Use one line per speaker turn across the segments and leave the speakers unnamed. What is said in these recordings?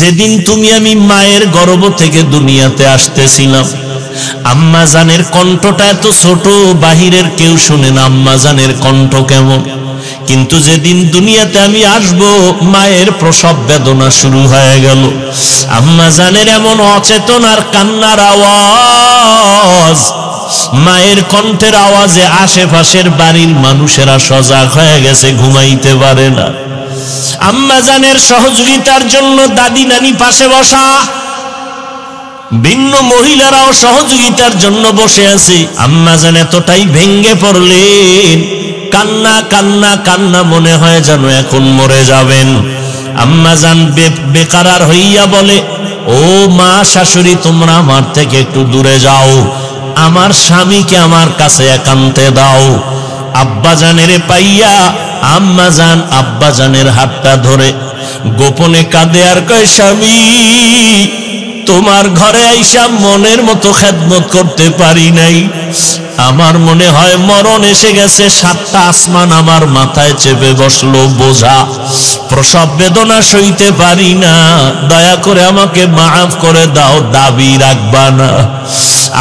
যেদিন তুমি আমি মায়ের গর্ভ থেকে দুনিয়াতে আসতেছিলাম, আম্মা জানের কণ্ঠটা এত ছোট, বাহিরের কেউ শুনে না আম্মা জানের কণ্ঠ কেমন। কিন্তু যেদিন দুনিয়াতে আমি আসব, মায়ের প্রসব বেদনা শুরু হয়ে গেল। আম্মা জানের এমন অচেতন আর কান্নার আওয়াজ, মায়ের কণ্ঠের আওয়াজে আশেপাশের বাড়ির মানুষেরা সজাগ হয়ে গেছে, ঘুমাইতে পারে না। আম্মা জানের সহযোগিতার জন্য দাদি নানি পাশে বসা, ভিন্ন মহিলারাও সহযোগিতার জন্য বসে আছে। আম্মা জান এতটাই ভেঙ্গে পড়লেন, কান্না কান্না কান্না, মনে হয় যেন এখন মরে যাবেন। আম্মা জান বেকারার হইয়া বলে, ও মা শাশুড়ি, তোমরা আমার থেকে একটু দূরে যাও, আমার স্বামীকে আমার কাছে একান্তে দাও। আব্বা জানের পাইয়া আম্মা জান আব্বা জানের হাতটা ধরে গোপনে কাঁদে আর কয়, স্বামী, তোমার ঘরে আইসা মনের মতো খেদমত করতে পারি নাই। আমার মনে হয় মরণ এসে গেছে। 7টা আসমান আমার মাথায় চেপে বসলো বোঝা, প্রসব বেদনা সইতে পারি না, দয়া করে আমাকে মাফ করে দাও, দাবি রাখবা না।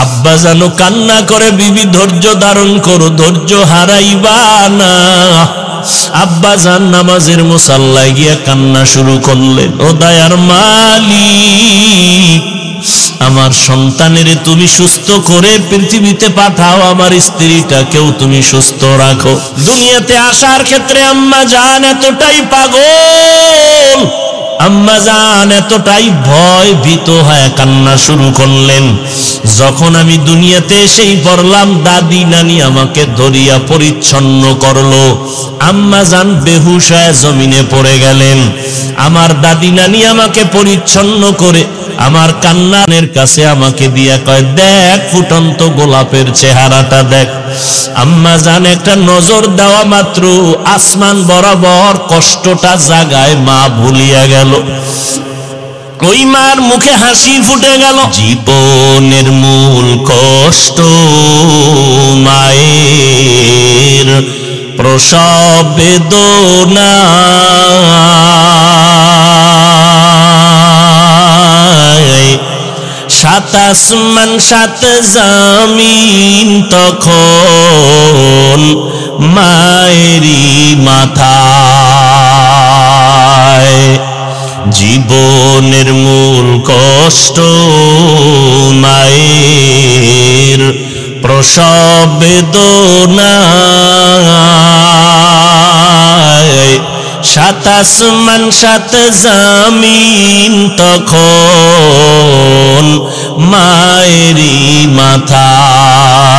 আব্বা জানো কান্না করে, বিবি ধৈর্য ধারণ করো, ধৈর্য হারাইবা না। আব্বা জান নামাজের মুসাল্লায় গিয়া কান্না শুরু করলেন, ও দয়ার মালিক, আমার সন্তানের তুমি সুস্থ করে পৃথিবীতে পাঠাও, আমার স্ত্রীটাকেও তুমি সুস্থ রাখো। দুনিয়াতে আসার ক্ষেত্রে আম্মা জান এতটাই পাগল, আম্মা জান এতটাই ভয় ভীত হয়ে কান্না শুরু করলেন। যখন আমি দুনিয়াতে এসেই পড়লাম, দাদি নানি আমাকে ধরিয়া পরিচ্ছন্ন করলো। আম্মা জান বেহুশ হয়ে জমিনে পড়ে গেলেন। আমার দাদি নানি আমাকে পরিচ্ছন্ন করে আমার কান্নার কাছে আমাকে দিয়া কয়, দেখ ফুটন্ত গোলাপের চেহারাটা দেখ। আম্মা জান একটা নজর দেওয়া মাত্র আসমান বরাবর কষ্টটা জাগায় মা ভুলিয়া গেল। ওই মার মুখে হাসি ফুটে গেল। জীবনের মূল কষ্ট মায়ের প্রসব বেদনা, 7 আসমান 7 জমিন তখন মায়েরই মাথায়। জীবনের মূল কষ্ট মায়ের প্রসব বেদনা, 7 আসমান 7 জমিন তখন মায়েরই মাথায়।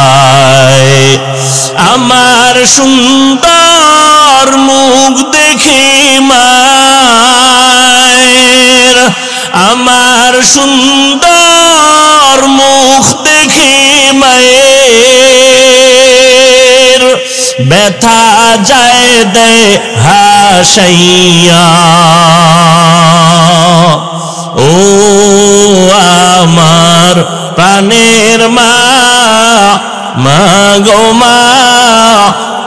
আমার সুন্দর মুখ দেখে মায়ের, আমার সুন্দর মুখ দেখে মায়ের ব্যথা যায় দেয় হাসাইয়া। ও আমার প্রাণের মা, মা গো মা,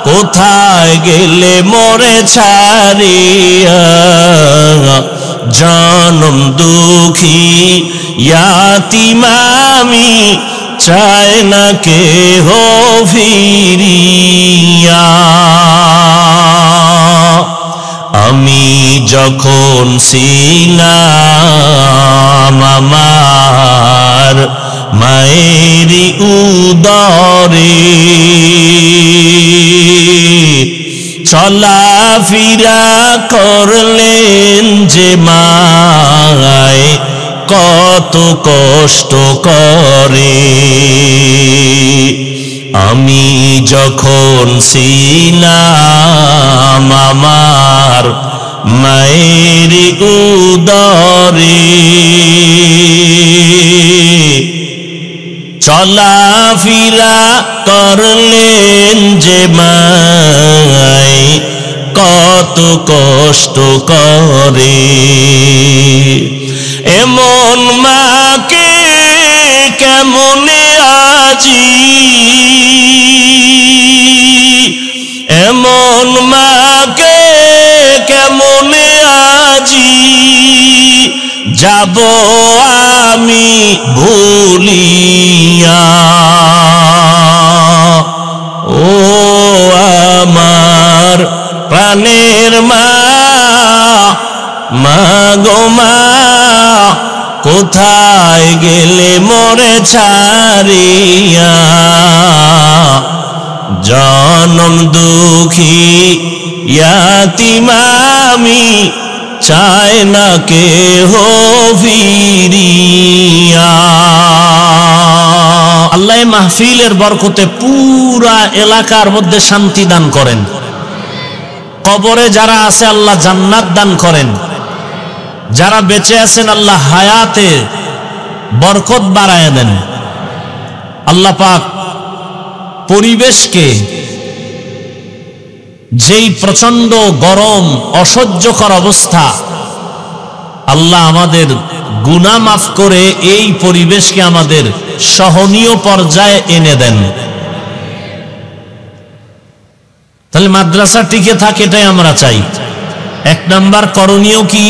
কোথায় গেলে মোরে ছাড়িয়া? জনম দুঃখী ইয়াতিম আমি, চায় না কেহ ফিরিয়া। আমি যখন ছিলাম আমার মায়েরই উদরে, চলাফেরা করলেন যে মায় কত কষ্ট করে। আমি যখন ছিলাম আমার মায়েরই উদরে, চলাফেরা করলেন যে মায় কত কষ্ট করে। এমন মাকে কেমনে আজি, এমন মাকে কেমনে আজি যাব আমি ভুলিয়া। ও আমার প্রাণের মা, মা গো মা, কোথায় গেলে মোরে ছাড়িয়া? জনম দুঃখী ইয়াতীম আমি, চায় না কেহ ফিরিয়া। আল্লাহ মাহফিলের বরকতে পুরা এলাকার মধ্যে শান্তি দান করেন। কবরে যারা আছে আল্লাহ জান্নাত দান করেন। যারা বেঁচে আছেন আল্লাহ হায়াতে বরকত বাড়ায় দেন। আল্লাহ পাক পরিবেশকে, যেই প্রচন্ড গরম অসহ্যকর অবস্থা, আল্লাহ আমাদের গুনাহ মাফ করে এই পরিবেশকে আমাদের সহনীয় পর্যায়ে এনে দেন। তাহলে মাদ্রাসা টিকে থাকে, এটাই আমরা চাই। এক নাম্বার করণীয় কি?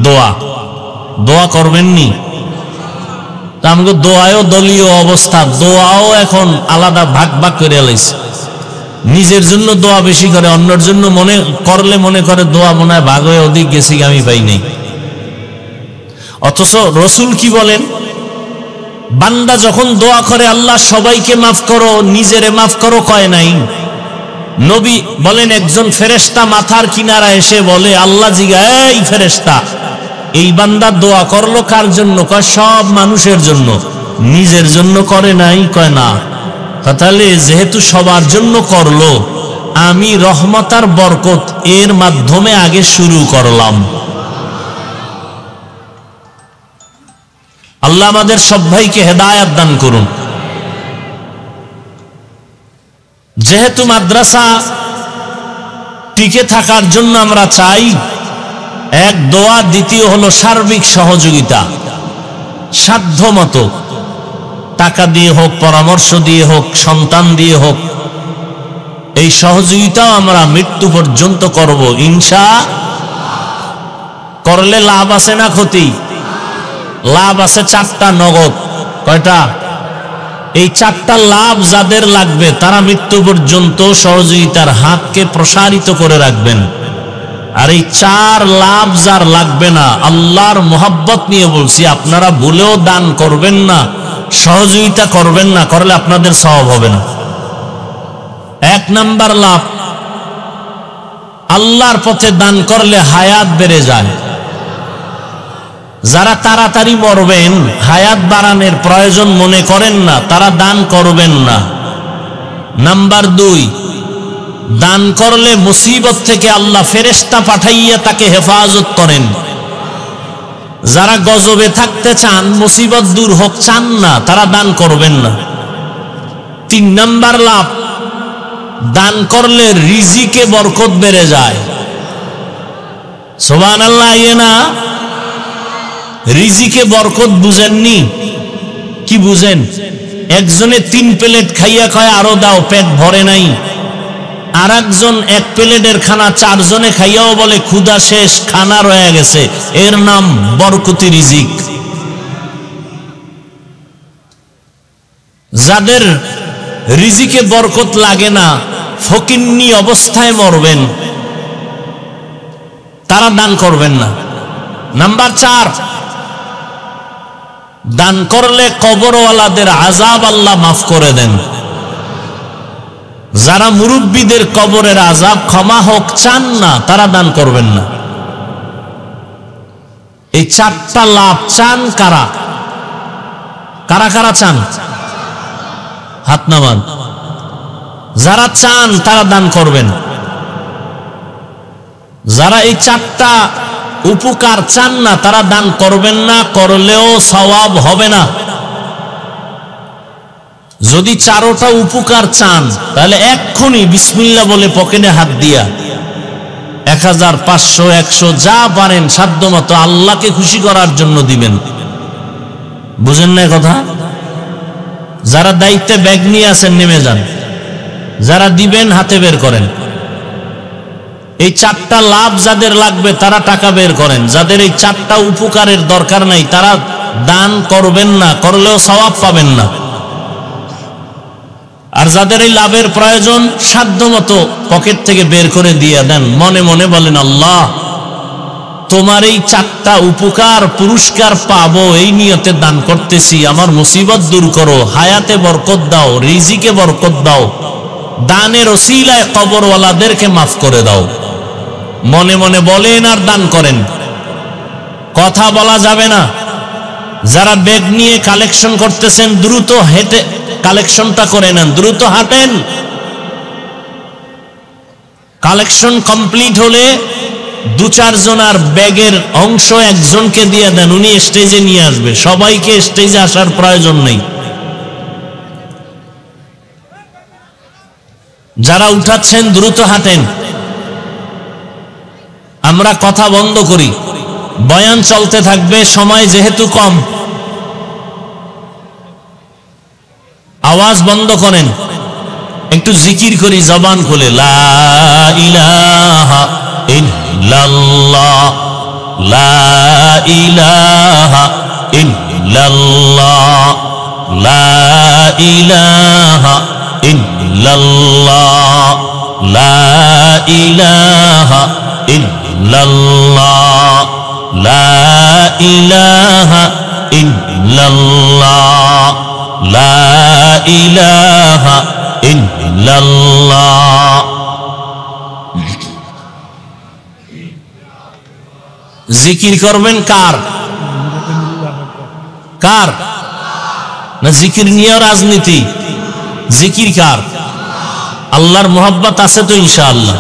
দোয়া। দোয়া করবেননি? আমাকে দোয়াও দলীয় অবস্থা, দোয়াও এখন আলাদা ভাগ ভাগ করে লাইছে। নিজের জন্য দোয়া বেশি করে, অন্যের জন্য মনে করলে মনে করে দোয়া মনে হয় ভাগ হয়ে অধিক গেছি, আমি পাই নাই। অথচ রসুল কি বলেন? বান্দা যখন দোয়া করে আল্লাহ সবাইকে মাফ করো, নিজেরে মাফ করো কয় নাই। নবী বলেন একজন ফেরেশতা মাথার কিনারা এসে বলে, আল্লাহ জিজ্ঞাসা, এই ফেরেশতা এই বান্দা দোয়া করলো কার জন্য? কয় সব মানুষের জন্য। নিজের জন্য করে নাই? কয় না। তাহলে যেহেতু সবার জন্য করলো, আমি রহমত আর বরকত এর মাধ্যমে আগে শুরু করলাম। আল্লাহ আমাদের সব ভাইকে হেদায়েত দান করুন। যেহেতু মাদ্রাসা টিকে থাকার জন্য আমরা চাই, এক দোয়া, দ্বিতীয় হলো সার্বিক সহযোগিতা। সাধ্য মতো টাকা দিয়ে হোক, পরামর্শ দিয়ে হোক, সন্তান দিয়ে হোক, এই সহযোগিতাও আমরা মৃত্যু পর্যন্ত করব ইনশাআল্লাহ। করলে লাভ আছে না ক্ষতি? লাভ আছে 4টা নগদ। কয়টা? এই 4টা লাভ যাদের লাগবে তারা মৃত্যু পর্যন্ত সহযোগিতার হাতকে প্রসারিত করে রাখবেন। আর এই 4 লাভ যার লাগবে না, আল্লাহর মোহাব্বত নিয়ে বলছি, আপনারা ভুলেও দান করবেন না, সহযোগিতা করবেন না, করলে আপনাদের সওয়াব হবে না। 1 নাম্বার লাভ, আল্লাহর পথে দান করলে হায়াত বেড়ে যায়। যারা তাড়াতাড়ি মরবেন, হায়াত বাড়ানোর প্রয়োজন মনে করেন না, তারা দান করবেন না। নাম্বার 2, দান করলে মুসিবত থেকে আল্লাহ ফেরেশতা পাঠাইয়া তাকে হেফাজত করেন। যারা গজবে থাকতে চান, মুসিবত দূর হোক চান না, তারা দান করবেন না। 3 নাম্বার লাভ, দান করলে রিজিকে বরকত বেড়ে যায়। সুবহানাল্লাহ। না রিজিকে বরকত বুঝেননি? কি বুঝেন? একজনে 3 প্লেট খাইয়া কয় আরো দাও, পেট ভরে নাই। আর একজন 1 প্লেটের খানা 4 জনে খাইয়াও বলে ক্ষুধা শেষ, খানা রয়ে গেছে। এর নাম বরকতি রিজিক। যাদের রিজিকে বরকত লাগে না, ফকিন্নি অবস্থায় মরবেন, তারা দান করবেন না। নাম্বার 4, দান করলে কবরওয়ালাদের আযাব আল্লাহ মাফ করে দেন। যারা মুরব্বীদের কবরের আযাব ক্ষমা হোক চান না, তারা দান করবেন না। এই 4টা লাভ চান কারা? কারা কারা চান? হাত নামান। যারা চান তারা দান করবেন। যারা এই 4টা উপকার চান না, তারা দান করবেন না, করলেও সওয়াব হবে না। যদি 4টা উপকার চান, তাহলে এক্ষুনি বিসমিল্লাহ বলে পকেটে হাত দিয়া 1000, 500, 100 যা পারেন সাধ্য মতো আল্লাহকে খুশি করার জন্য দিবেন। বুঝেন না কথা? যারা দায়িত্বে ব্যাগ নিয়ে আছেন নেমে যান। যারা দিবেন হাতে বের করেন। এই 4টা লাভ যাদের লাগবে তারা টাকা বের করেন, যাদের এই 4টা উপকারের দরকার নাই তারা দান করবেন না, করলেও সওয়াব পাবেন না। আর যাদের এই লাভের প্রয়োজন সাধ্যমতো পকেট থেকে বের করে দিয়ে দেন, মনে মনে বলেন আল্লাহ তোমার এই 4টা উপকার পুরস্কার পাবো এই নিয়তে দান করতেছি, আমার মুসিবত দূর করো, হায়াতে বরকত দাও, রিজিকে বরকত দাও, দানের ওসিলায় কবরওয়ালাদেরকে মাফ করে দাও। মনে মনে বলেন আর দান করেন, কথা বলা যাবে না। যারা ব্যাগ নিয়ে কালেকশন করতেছেন দ্রুত হেঁটে কালেকশনটা করে নেন, দ্রুত হাঁটেন। কালেকশন কমপ্লিট হলে 2-4 জনার ব্যাগের অংশ একজনকে দিয়ে দেন, উনি স্টেজে নিয়ে আসবে, সবাইকে স্টেজে আসার প্রয়োজন নেই। যারা উঠাচ্ছেন দ্রুত হাঁটেন। আমরা কথা বন্ধ করি, বয়ান চলতে থাকবে, সময় যেহেতু কম, আওয়াজ বন্ধ করেন, একটু জিকির করি জবান খুলে, লা ইলাহা ইল্লাল্লাহ, লা ইলাহা ইল্লাল্লাহ, লা ইলাহা ইল্লাল্লাহ, লা ইলাহা ইল্লাল্লাহ, লা ইলাহা ইল্লাল্লাহ, লা ইলাহা ইল্লাল্লাহ। জিকির করবেন কার? কার? না জিকির নিয়ে রাজনীতি? জিকির কার? আল্লাহর মোহাব্বত আছে তো ইনশাআল্লাহ।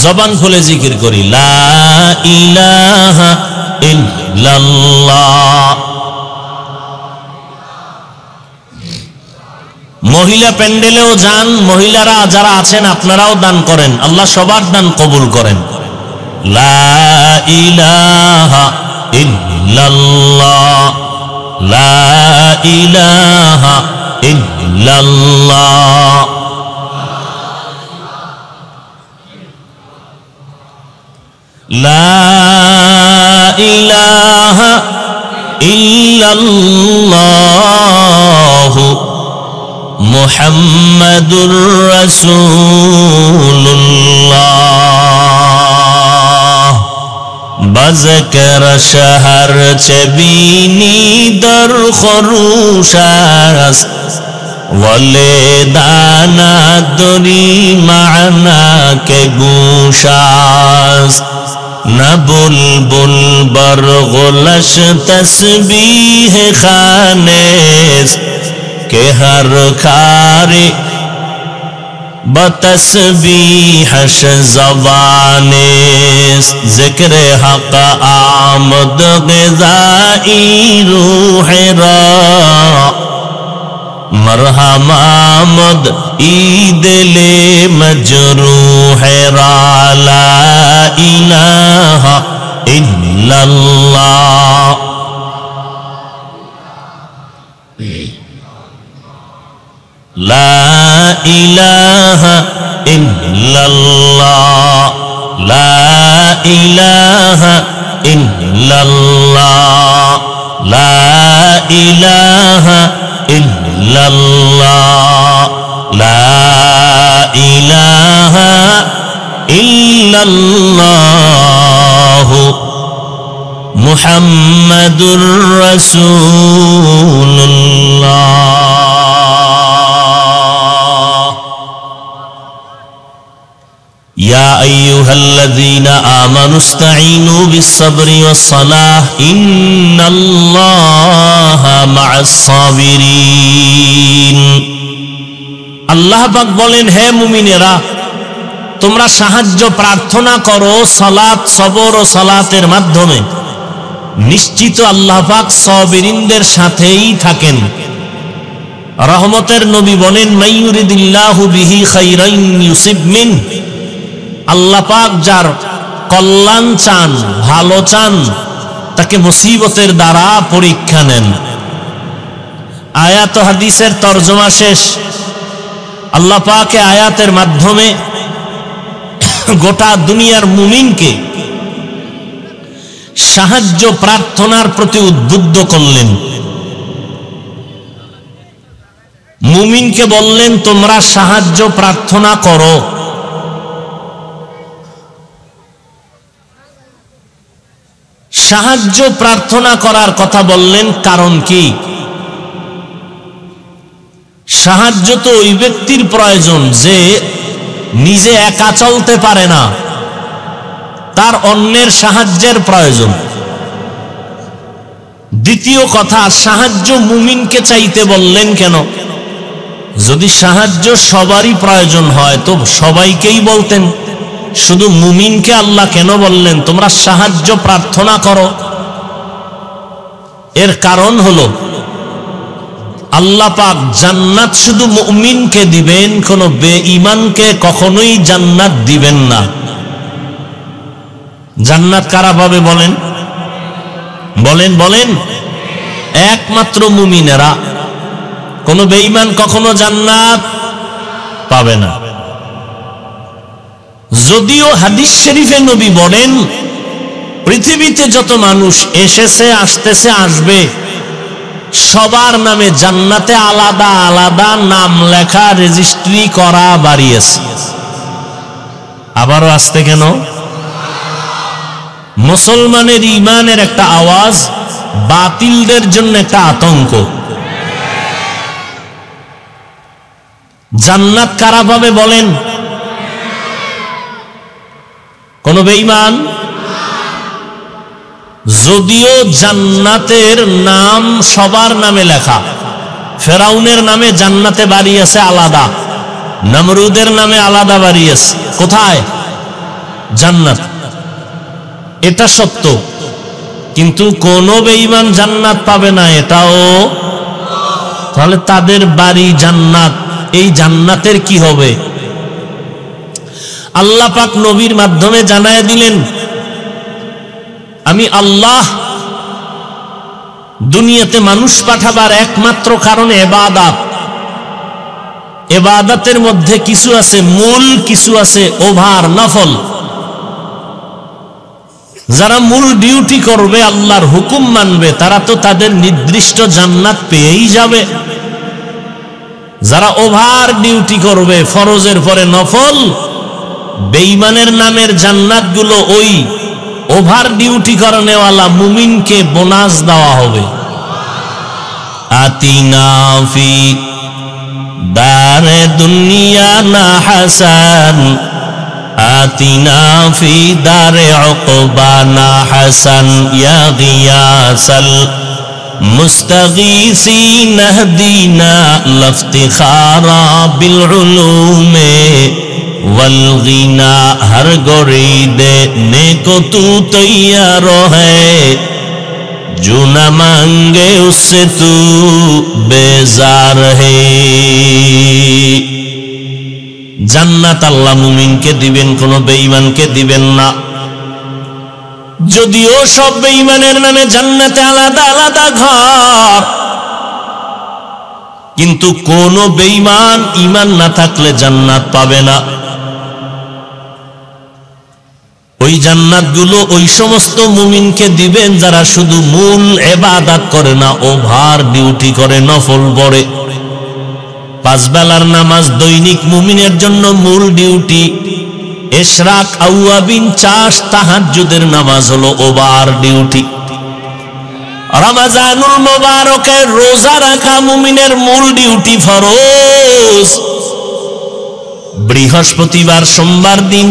জবান খুলে জিকির করি, লা ইলাহা ইল্লাল্লাহ। মহিলা প্যান্ডেলেও যান, মহিলারা যারা আছেন আপনারাও দান করেন, আল্লাহ সবার দান কবুল করেন। লা ইলাহা ইল্লাল্লাহ, লা ইলাহা ইল্লাল্লাহ, লা ইলাহা ইল্লাল্লাহ মুহাম্মাদুর রাসূলুল্লাহ। বাজকর শহর চবিনি দর খরুশাস, ওয়ালে দানা দরি মানা কে গুশাস, না বুলবুল বরগুলশ তসবীহ খানেস के हर खारे बतस्बीहश ज़बाने, ज़िक्र हक़ आमद ग़िज़ाई रूह रा, मरहमामद ईद ले मजरूह रा, ला इलाहा इल्लल्लाह। লা ইলাহা ইল্লাল্লাহ, লা ইলাহা ইল্লাল্লাহ, লা ইলাহা ইল্লাল্লাহ, লা ইলাহা ইল্লাল্লাহ মুহাম্মাদুর রাসূলুল্লাহ। يا أيها الذين آمنوا استعينوا بالصبر والصلاة إن الله مع الصابرين। আল্লাহ পাক বলেন, হে মুমিনেরা তোমরা সাহায্য প্রার্থনা করো সালাত, সবর ও সালাতের মাধ্যমে, নিশ্চিত আল্লাহ পাক সাবিরিনদের সাথেই থাকেন। রহমতের নবী বলেন, মাইয়ুরিদিল্লাহু বিহি খাইরান ইউসিব মিন, আল্লাহ পাক যার কল্যাণ চান, ভালো চান, তাকে মুসিবতের দ্বারা পরীক্ষা নেন। আয়াত ও হাদিসের তরজমা শেষ। আল্লাহ পাক আয়াতের মাধ্যমে গোটা দুনিয়ার মুমিনকে সাহায্য প্রার্থনার প্রতি উদ্বুদ্ধ করলেন। মুমিনকে বললেন তোমরা সাহায্য প্রার্থনা করো। সাহায্য প্রার্থনা করার কথা বললেন, কারণ কি? সাহায্য তো ওই ব্যক্তির প্রয়োজন যে নিজে একা চলতে পারে না, তার অন্যের সাহায্যের প্রয়োজন। দ্বিতীয় কথা, সাহায্য মুমিনকে চাইতে বললেন কেন? যদি সাহায্য সবারই প্রয়োজন হয় তো সবাইকেই বলতেন, শুধু মুমিনকে আল্লাহ কেন বললেন তোমরা সাহায্য প্রার্থনা করো? এর কারণ হলো আল্লাহ পাক জান্নাত শুধু মুমিনকে দিবেন, কোন বেঈমানকে কখনোই জান্নাত দিবেন না। জান্নাত কারা পাবে বলেন? বলেন বলেন। একমাত্র মুমিনেরা। কোন বেঈমান কখনো জান্নাত পাবে না। যদিও হাদিস শরীফে নবী বলেন পৃথিবীতে যত মানুষ এসেছে, আসতেছে, আসবে, সবার নামে জান্নাতে আলাদা আলাদা নাম লেখা, রেজিস্ট্রি করা বাড়িয়েছে। আবারও আসতে কেন? মুসলমানের ঈমানের একটা আওয়াজ, বাতিলদের জন্য একটা আতঙ্ক। জান্নাত কারা পাবে বলেন? কোন বেঈমান? যদিও জান্নাতের নাম সবার নামে লেখা, ফেরাউনের নামে জান্নাতে বাড়ি আছে আলাদা, নমরুদের নামে আলাদা বাড়ি আছে। কোথায়? জান্নাত। এটা সত্য, কিন্তু কোন বেঈমান জান্নাত পাবে না এটাও। তাহলে তাদের বাড়ি জান্নাত, এই জান্নাতের কি হবে? আল্লাহ পাক নবীর মাধ্যমে জানায় দিলেন, আমি আল্লাহ দুনিয়াতে মানুষ পাঠাবার একমাত্র কারণ ইবাদত। ইবাদতের মধ্যে কিছু আছে মূল, কিছু আছে ওভার, নফল। যারা মূল ডিউটি করবে, আল্লাহর হুকুম মানবে, তারা তো তাদের নির্দিষ্ট জান্নাত পেয়েই যাবে। যারা ওভার ডিউটি করবে, ফরজের পরে নফল, বেঈমানের নামের জান্নাতগুলো ওই ওভার ডিউটি করানেওয়ালা মুমিনকে বোনাস দেওয়া হবে। আতিনা ফি দারে দুনিয়া না হাসান, আতিনা ফি দারে উকবা না হাসান, ইয়া গিয়াসাল মুস্তাগীসিন আহদিনা লফতিখারা বিল উলুমে वलगीना, हर गोरीदे नेको तू तैयार है, जो न मांगे उससे तू बेजार है। জান্নাত আল্লাহ মুমিনকে দিবেন, কোন বেঈমানকে দিবেন না। যদিও সব বেঈমানের নামে জান্নাতে আলাদা আলাদা ঘর, কিন্তু কোন বেঈমান ঈমান না থাকলে জান্নাত পাবে না। ওই জান্নাতগুলো ওই সমস্ত মুমিনকে দিবেন যারা শুধু মূল ইবাদত করে না, ওভার ডিউটি করে, নফল পড়ে। 5 বেলার নামাজ দৈনিক মুমিনের জন্য মূল ডিউটি। ইশরাক, আওয়াবিন, চাষ, তাহাজ্জুদের নামাজ হলো ওভার ডিউটি। রমজানুল মুবারকে রোজা রাখা মুমিনের মূল ডিউটি, ফরজ। বৃহস্পতিবার, সোমবার দিন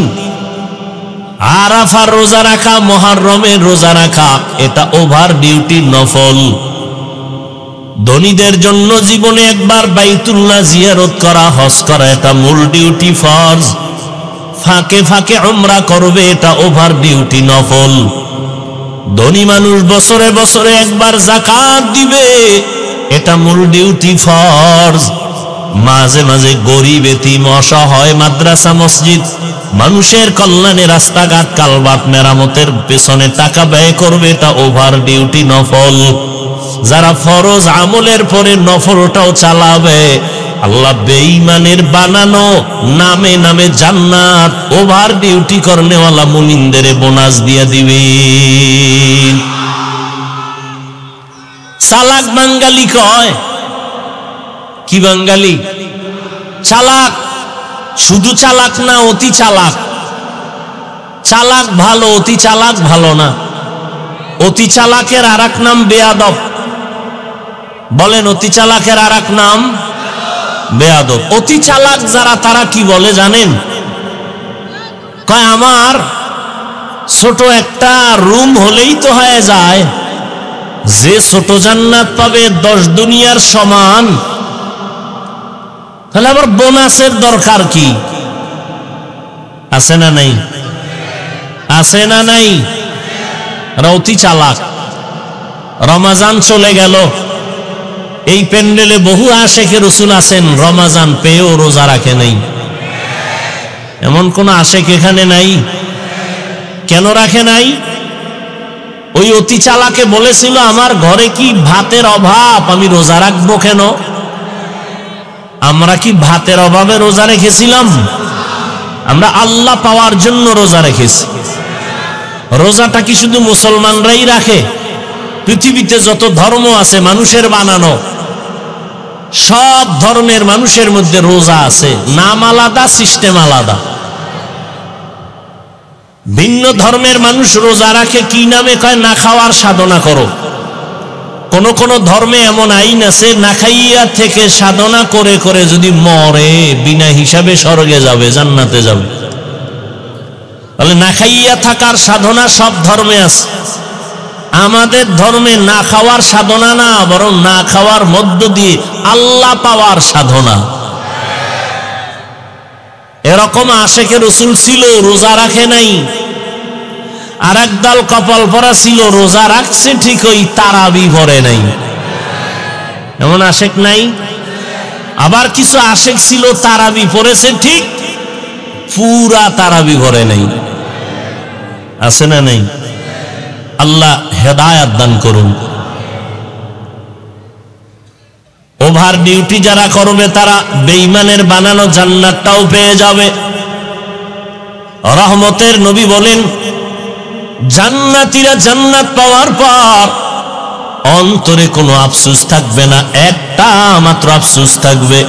আরাফার রোজা রাখা, মুহররমের রোজা রাখা, এটা ওভার ডিউটি, নফল। ধনীদের জন্য জীবনে একবার বাইতুল্লাহ জিয়ারত করা, হজ করা, এটা মূল ডিউটি, ফরজ। ফাঁকে ফাঁকে উমরা করবে, এটা ওভার ডিউটি, নফল। ধনী মানুষ বছরে বছরে একবার যাকাত দিবে, এটা মূল ডিউটি, ফরজ। মাঝে মাঝে গরিব, এতিম, অসহায়, মাদ্রাসা, মসজিদ, মানুষের কল্যাণে রাস্তাঘাট, কালবাত মেরামতের পেছনে টাকা ব্যয় করবে, এটা ওভার ডিউটি, নফল। যারা ফরজ আমলের পরে নফলটাও চালাবে, আল্লাহ বেঈমানের বানানো নামে নামে জান্নাত ওভার ডিউটি করনেওয়ালা মুমিনদের বোনাস দিয়ে দিবেন। চালাক বাঙালি কয় কি বাঙালি? চালাক। শুধু চালাক না, অতি চালাক। চালাক ভালো, অতি চালাক ভালো না। অতি চালাকের আর এক নাম বেয়াদব। বলেন, অতি চালাকের আর এক নাম বেয়াদব। অতি চালাক যারা, তারা কি বলে জানেন? কয় আমার ছোট একটা রুম হলেই তো হয়ে যায়, যে ছোট জান্নাত পাবে 10 দুনিয়ার সমান, তাহলে আবার বোনাসের দরকার কি? আছে না নাই? আছে না নাই? অতি চালাক। রমাজান চলে গেল, এই প্যান্ডেলে বহু আশেকে রসুল আছেন, রমাজান পেয়েও রোজা রাখে নাই। এমন কোন আশেক এখানে নাই? কেন রাখে নাই? ওই অতি চালাকে বলেছিল, আমার ঘরে কি ভাতের অভাব, আমি রোজা রাখবো কেন? আমরা কি ভাতের অভাবে রোজা রেখেছিলাম? আমরা আল্লাহ পাওয়ার জন্য রোজা রেখেছি। রোজাটা কি শুধু মুসলমানরাই রাখে? পৃথিবীতে যত ধর্ম আছে মানুষের বানানো, সব ধর্মের মানুষের মধ্যে রোজা আছে, নাম আলাদা, সিস্টেম আলাদা। ভিন্ন ধর্মের মানুষ রোজা রাখে কি নামে? কয় না খাওয়ার সাধনা করো। কোন কোন ধর্মে এমন আইন আছে, না খাইয়া থেকে সাধনা করে করে যদি মরে, বিনা হিসাবে স্বর্গে যাবে, জান্নাতে যাবে। তাহলে না খাইয়া থাকার সাধনা সব ধর্মে আছে। আমাদের ধর্মে না খাওয়ার সাধনা না, বরং না খাওয়ার মধ্য দিয়ে আল্লাহ পাওয়ার সাধনা। এরকম আশেকে রসুল ছিল, রোজা রাখে নাই। আর একদল কপাল পরা ছিল, রোজা রাখছে ঠিক, ওই তারাবি পড়ে নাই। এমন আশেক নাই? আবার কিছু আশেক ছিল, তারাবি পড়েছে ঠিক, পুরা তারাবি পড়ে নাই। আছে না নাই? আল্লাহ হেদায়াত দান করুন। ওভার ডিউটি যারা করবে, তারা বেঈমানের বানানো জান্নাতটাও পেয়ে যাবে। রহমতের নবী বলেন, জান্নাতীরা জান্নাত পাওয়ার পর অন্তরে কোনো আফসোস থাকবে না, একটা মাত্র আফসোস থাকবে,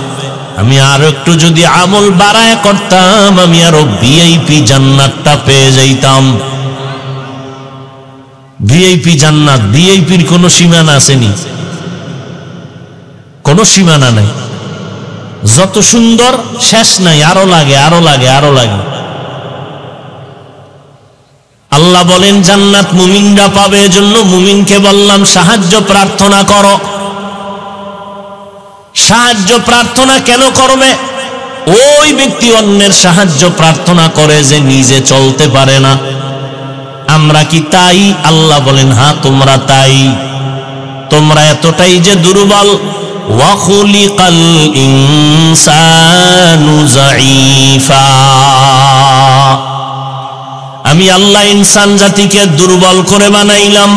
আমি আরো একটু যদি আমল বাড়ায় করতাম, আমি আরো ভিআইপি জান্নাতটা পেয়ে যাইতাম। ভিআইপি জান্নাত, ভিআইপির কোনো সীমানা আসেনি, কোনো সীমানা নাই। যত সুন্দর শেষ নাই, আরো লাগে, আরো লাগে, আরো লাগে। আল্লাহ বলেন জান্নাত মুমিনরা পাবে, এজন্য মুমিনকে বললাম সাহায্য প্রার্থনা করো। সাহায্য প্রার্থনা কেন করবে? ওই ব্যক্তি অন্যের সাহায্য প্রার্থনা করে যে নিজে চলতে পারে না। আমরা কি তাই? আল্লাহ বলেন হ্যাঁ, তোমরা তাই। তোমরা এতটাই যে দুর্বল। ওয়া খুলিকাল ইনসানু যায়ীফা, আমি আল্লাহ ইনসান জাতিকে দুর্বল করে বানাইলাম।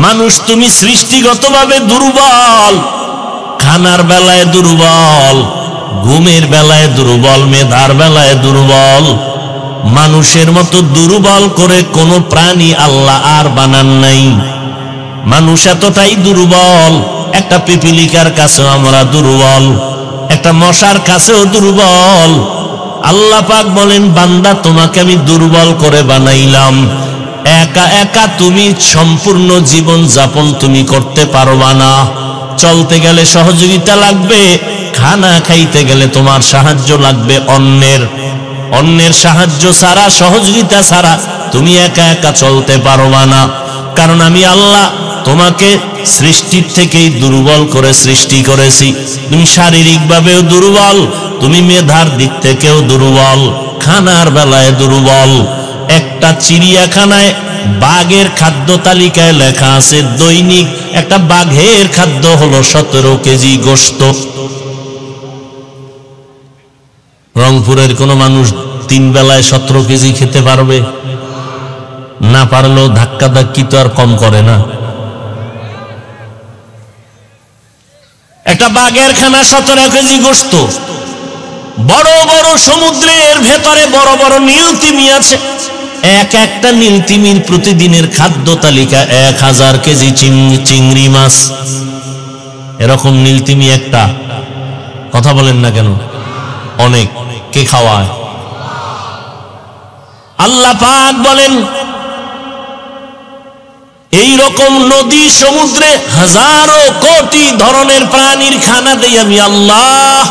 মানুষ তুমি সৃষ্টিগতভাবে দুর্বল, খানার বেলায় দুর্বল, ঘুমের বেলায় দুর্বল, মেধার বেলায় দুর্বল। মানুষের মতো দুর্বল করে কোনো প্রাণী আল্লাহ আর বানান নাই। মানুষ এতটাই দুর্বল, একটা পিপিলিকার কাছেও আমরা দুর্বল, একটা মশার কাছেও দুর্বল। আল্লাহ পাক বলেন বান্দা তোমাকে আমি দুর্বল করে বানাইলাম, একা একা তুমি সম্পূর্ণ জীবন যাপন তুমি করতে পারবা না। চলতে গেলে সহযোগিতা লাগবে, খানা খাইতে গেলে তোমার সাহায্য লাগবে অন্যের। অন্যের সাহায্য ছাড়া, সহযোগিতা ছাড়া তুমি একা একা চলতে পারবা না। কারণ আমি আল্লাহ তোমাকে সৃষ্টির থেকেই দুর্বল করে সৃষ্টি করেছি। তুমি শারীরিকভাবেও দুর্বল, তুমি মেধার দিক থেকেও দুর্বল, খানার বেলায় দুর্বল। একটা চিড়িয়াখানায় বাঘের খাদ্য তালিকায় লেখা আছে দৈনিক একটা বাঘের খাদ্য হলো 17 কেজি গোশত। রংপুরের কোন মানুষ 3 বেলায় 17 কেজি খেতে পারবে? না পারলেও ধাক্কা ধাক্কি তো আর কম করে না। একটা বাঘের খানা 17 কেজি গোশত। বড় বড় সমুদ্রের ভেতরে বড় বড় নীলতিমি আছে, একটা নীলতিমির প্রতিদিনের খাদ্য তালিকা 1000 কেজি চিংড়ি মাছ। এরকম নীলতিমি একটা, কথা বলেন না কেন? অনেক। কে খাওয়ায়? আল্লাহ পাক বলেন এই রকম নদী সমুদ্রে হাজারো কোটি ধরনের প্রাণীর খানা দেই আমি আল্লাহ।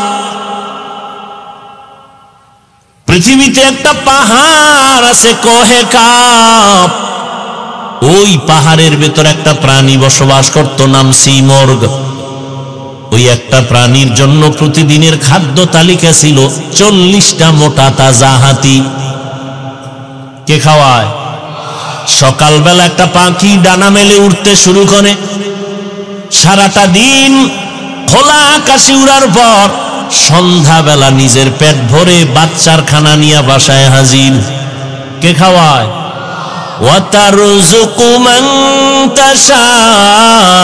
পৃথিবীতে একটা পাহাড় আছে কোহে কাপ, ওই পাহাড়ের ভেতর একটা প্রাণী বসবাস করত, নাম সিমর্গ। ওই একটা প্রাণীর জন্য প্রতিদিনের খাদ্য তালিকা ছিল 40টা মোটা তাজা হাতি। কে খাওয়ায়? সকালবেলা একটা পাখি ডানা মেলে উঠতে শুরু করে, সারাটা দিন খোলা আকাশে উড়ার পর সন্ধ্যাবেলা নিজের পেট ভরে বাচ্চার খানা নিয়ে বাসায় হাজির। কে খাওয়ায়? وَتَرْزُقُ مَن تَشَاءُ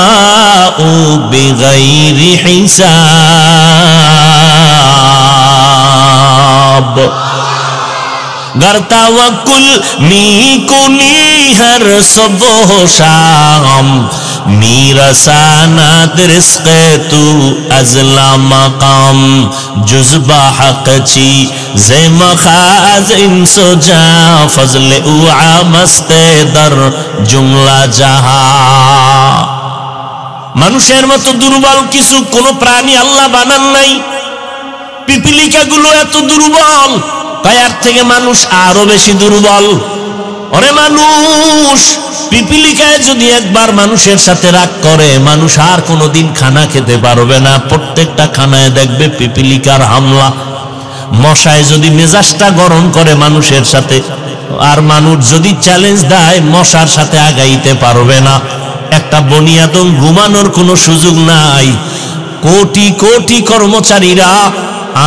بِغَيْرِ حِسَابٍ گر توکل می کنی ہر صبح و شام میرساند رزق تو از لامقام جز با حق چی زی مخاز انسو جا فضل او عامست در جملہ جہاں। মানুষের মতো দুর্বল কিছু কোন প্রাণী আল্লাহ বানান নাই। পিপিলিকা গুলো এত দুর্বল, তার থেকে মানুষ আরো বেশি দুর্বল। ওরে মানুষ, পিপিলিকায় যদি একবার মানুষের সাথে রাগ করে, মানুষ আর কোনোদিন খানা খেতে পারবে না। প্রত্যেকটা খানায় দেখবে পিপিলিকার হামলা। মশায় যদি মেজাজটা গরম করে মানুষের সাথে, আর মানুষ যদি চ্যালেঞ্জ দেয়, মশার সাথে আগাইতে পারবে না। একটা বনিয়াদম ঘুমানোর কোনো সুযোগ নাই। কোটি কোটি কর্মচারীরা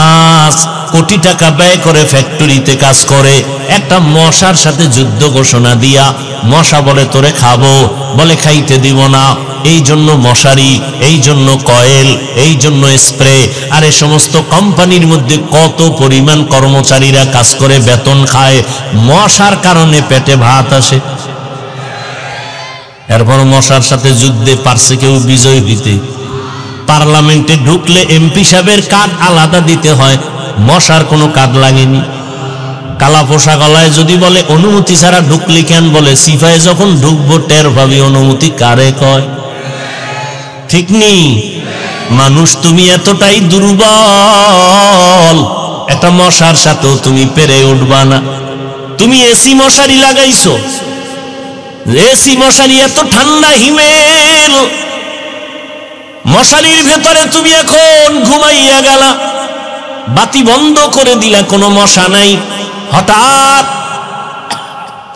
আজ কোটি টাকা ব্যয় করে ফ্যাক্টরিতে কাজ করে, একটা মশার সাথে যুদ্ধ ঘোষণা দিয়া মশা বলে তোরে খাবো, বলে খাইতে দিব না। এই জন্য মশারি, এই জন্য কয়েল, এই জন্য স্প্রে। আর এই সমস্ত কোম্পানির মধ্যে কত পরিমাণ কর্মচারীরা কাজ করে, বেতন খায়, মশার কারণে পেটে ভাত আসে। এরপর মশার সাথে যুদ্ধে পারছে কেউ বিজয় হইতে? পার্লামেন্টে ঢুকলে এমপি সাহেবের কার্ড আলাদা দিতে হয়, মশার কোনো কার্ড লাগেনি। কালা পোশাক গলায় যদি বলে অনুমতি ছাড়া ঢুকলি কেন, বলে সিফায় যখন ঢুকবো টের ভাবি অনুমতি কারে কয়। ঠিক নেই? মানুষ তুমি এতটাই দুর্বল, একটা মশার সাথেও তুমি পেরে উঠবা না। তুমি এসি মশারি লাগাইছো, এসি মশারি এত ঠান্ডা হিমেল, মশারির ভেতরে তুমি এখন ঘুমাইয়া গেলা, বাতি বন্ধ করে দিলা, কোনো মশা নাই। হঠাৎ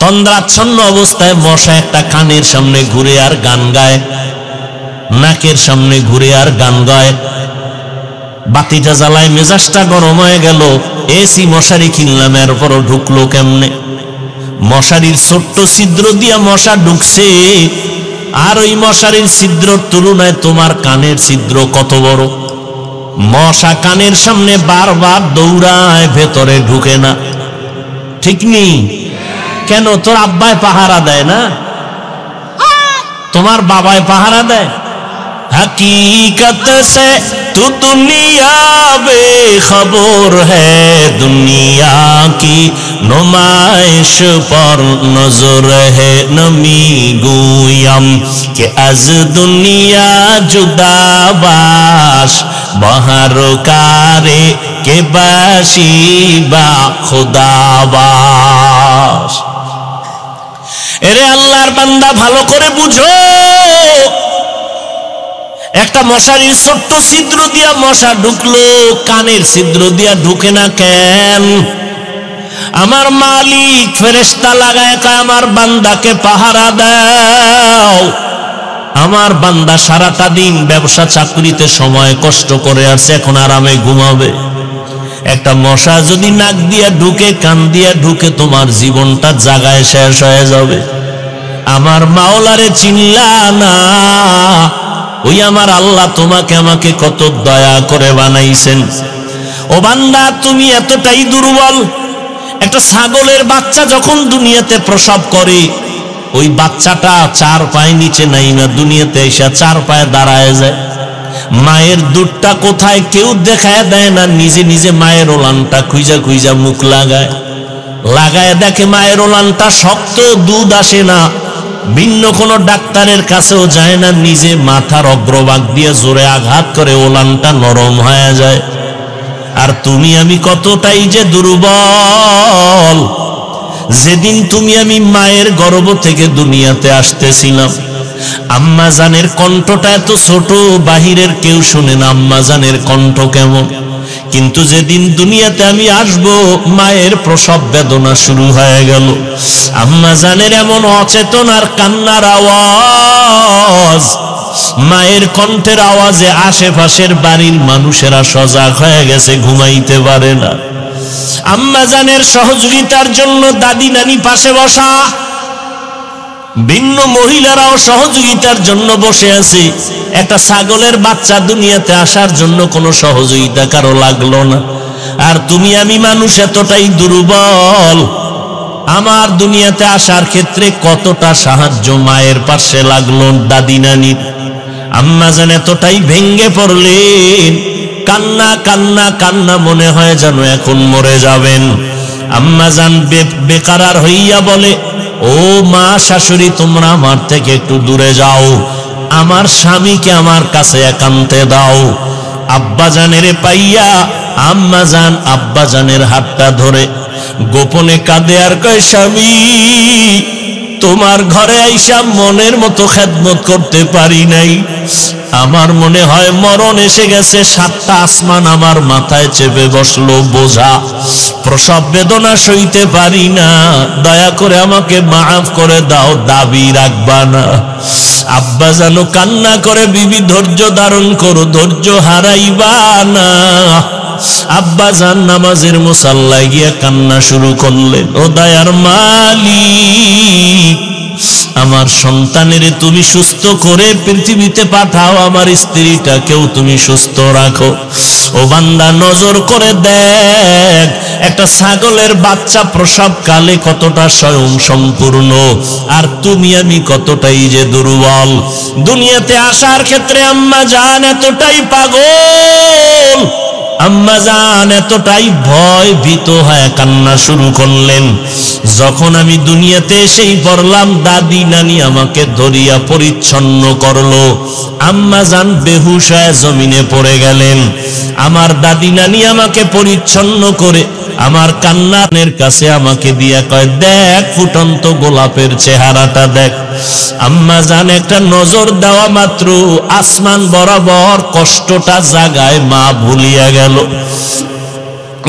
তন্দ্রাচ্ছন্ন অবস্থায় মশা একটা কানের সামনে ঘুরে আর গান গায়, নাকের সামনে ঘুরে আর গান গায়। বাতিটা জ্বালায়, মেজাজটা গরম হয়ে গেল। এসি মশারি কিনলাম, এরপরও ঢুকলো কেমনে? মশারির ছোট্ট ছিদ্র দিয়া মশা ঢুকছে, আর ওই মশারির ছিদ্রর তুলনায় তোমার কানের ছিদ্র কত বড়। মশা কানের সামনে বারবার দৌড়ায়, ভেতরে ঢুকে না। ঠিক নেই? কেন? তোর আব্বায় পাহারা দেয় না? তোমার বাবায় পাহারা দেয়? हकीकत से तू दुनिया बेखबर है, दुनिया की नुमाइश पर नजर है नमी गुयम के अज दुनिया जुदा बाश बहर कारे के बाशी बा खुदा बाश। এরে আল্লাহর বান্দা, ভালো করে বুঝো, একটা মশারির ছোট্ট ছিদ্র দিয়া মশা ঢুকলো, কানের ছিদ্র দিয়া ঢুকে না কেন? আমার মালিক ফেরেশতা লাগায় কয় আমার বান্দাকে পাহারা দাও। আমার বান্দা সারাটা দিন ব্যবসা চাকরিতে সময় কষ্ট করে আসছে, এখন আরামে ঘুমাবে। একটা মশা যদি নাক দিয়া ঢুকে, কান দিয়া ঢুকে, তোমার জীবনটা জাগায় শেষ হয়ে যাবে। আমার মাওলারে চিনলা না, ওই আমার আল্লাহ তোমাকে আমাকে কত দয়া করে বানাইছেন। ও বান্দা, তুমি এতটাই দুর্বল। একটা ছাগলের বাচ্চা যখন দুনিয়াতে প্রসব করে, ওই বাচ্চাটা 4 পায়ে নিচে নাই না, দুনিয়াতে এসে 4 পায়ে দাঁড়ায় যায়। মায়ের দুধটা কোথায় কেউ দেখায় দেয় না, নিজে নিজে মায়ের ওলানটা খুঁজা খুঁজা মুখ লাগায় দেখে মায়ের ওলানটা শক্ত, দুধ আসে না। ভিন্ন কোনো ডাক্তারের কাছেও যায় না, নিজে মাথার অগ্রভাগ দিয়ে জোরে আঘাত করে ওলানটা নরম হয়ে যায়। আর তুমি আমি কতটাই যে দুর্বল। যেদিন তুমি আমি মায়ের গর্ভ থেকে দুনিয়াতে আসতেছিলাম, আম্মা জানের কণ্ঠটা এত ছোট, বাহিরের কেউ শুনে না আম্মা জানের কণ্ঠ কেমন। কিন্তু যেদিন দুনিয়াতে আমি আসব, মায়ের প্রসব বেদনা শুরু হয়ে গেল। আম্মা জানের এমন অচেতন আর কান্নার আওয়াজ, মায়ের কণ্ঠের আওয়াজে আশেপাশের বাড়ির মানুষেরা সজাগ হয়ে গেছে, ঘুমাইতে পারে না। আম্মা জানের সহযোগিতার জন্য দাদি নানি পাশে বসা, ভিন্ন মহিলারাও সহযোগিতার জন্য বসে আছে। একটা ছাগলের বাচ্চা দুনিয়াতে আসার জন্য কোনো সহযোগিতা কারো লাগলো না। আর তুমি আমি মানুষ এতটাই দুর্বল, আমার দুনিয়াতে আসার ক্ষেত্রে কতটা সাহায্য মায়ের পাশে লাগলো, দাদি নানির। আম্মা জান এতটাই ভেঙ্গে পড়লেন, কান্না কান্না কান্না, মনে হয় যেন এখন মরে যাবেন। আম্মা জান বেকারার হইয়া বলে, ও মা শাশুড়ি, তোমরা আমার থেকে একটু দূরে যাও, আমার স্বামীকে আমার কাছে একান্তে দাও। আব্বা জানের পাইয়া আম্মা জান আব্বা জানের হাতটা ধরে গোপনে কাঁদে আর কয়, স্বামী, তোমার ঘরে আইসা মনের মতো খেদমত করতে পারি নাই। আমার মনে হয় মরণ এসে গেছে। 7টা আসমান আমার মাথায় চেপে বসলো বোঝা, প্রসব বেদনা সইতে পারি না, দয়া করে আমাকে মাফ করে দাও, দাবি রাখবা না। আব্বা জানো কান্না করে, বিবি ধৈর্য ধারণ করো, ধৈর্য হারাইবা না। আব্বা জান নামাজের মুসাল্লায় গিয়া কান্না শুরু করলেন, ও দয়ার মালিক, আমার সন্তানের তুমি সুস্থ করে পৃথিবীতে পাঠাও, আমার স্ত্রীটাকেও তুমি সুস্থ রাখো। ও বান্দা, নজর করে দেখ, একটা ছাগলের বাচ্চা প্রসবকালে কতটা স্বয়ং সম্পূর্ণ, আর তুমি আমি কতটাই যে দুর্বল। দুনিয়াতে আসার ক্ষেত্রে আম্মা জান এতটাই পাগল, আম্মা জান এতটাই ভয় ভীত হয়ে কান্না শুরু করলেন। যখন আমি দুনিয়াতে এসেই পড়লাম, দাদি নানি আমাকে ধরিয়া পরিচ্ছন্ন করলো। আম্মা জান বেহুশ হয়ে জমিনে পড়ে গেলেন। আমার দাদি নানি আমাকে পরিচ্ছন্ন করে আমার কান্নার কাছে আমাকে দিয়া কয়, দেখ ফুটন্ত গোলাপের চেহারাটা দেখ। আম্মা জান একটা নজর দেওয়া মাত্র আসমান বরাবর কষ্টটা জাগায় মা ভুলিয়া গেল।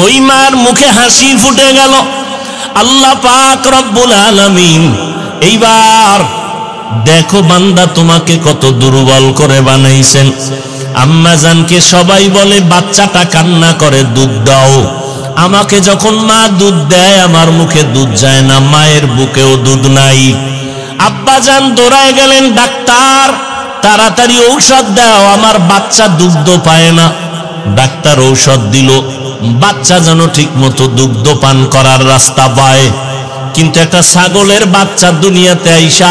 ওই মার মুখে হাসি ফুটে গেল। আল্লাহ পাক রব্বুল আলামিন এইবার দেখো বান্দা, তোমাকে কত দুর্বল করে বানাইছেন। আম্মা জানকে সবাই বলে, বাচ্চাটা কান্না করে, দুধ দাও। আমাকে যখন মা দুধ দেয়, আমার মুখে দুধ যায় না, মায়ের বুকেও দুধ নাই। আব্বা জান দৌড়ায় গেলেন, ডাক্তার তাড়াতাড়ি ঔষধ দাও, আমার বাচ্চা দুগ্ধ পায় না। ডাক্তার ঔষধ দিল, বাচ্চা যেন ঠিক মতো দুগ্ধ পান করার রাস্তা পায়। কিন্তু একটা ছাগলের বাচ্চা দুনিয়াতে আইসা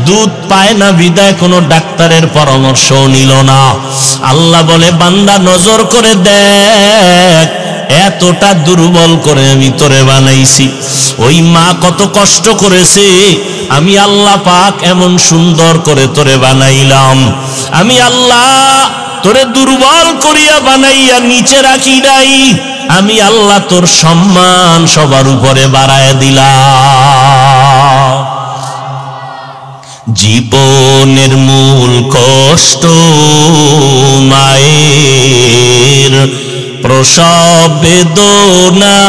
দুধ পায় না, বিদায় কোনো ডাক্তারের পরামর্শ নিল না। আল্লাহ বলে, বান্দা নজর করে দেখ, এতটা দুর্বল করে আমি তোরে বানাইছি। ওই মা কত কষ্ট করেছে, আমি আল্লাহ পাক এমন সুন্দর করে তোরে বানাইলাম। আমি আল্লাহ তোরে দুর্বল করিয়া বানাইয়া নিচে রাখি নাই, আমি আল্লাহ তোর সম্মান সবার উপরে বাড়ায় দিলাম। জীবনের মূল কষ্ট মায়ের প্রসব বেদনা,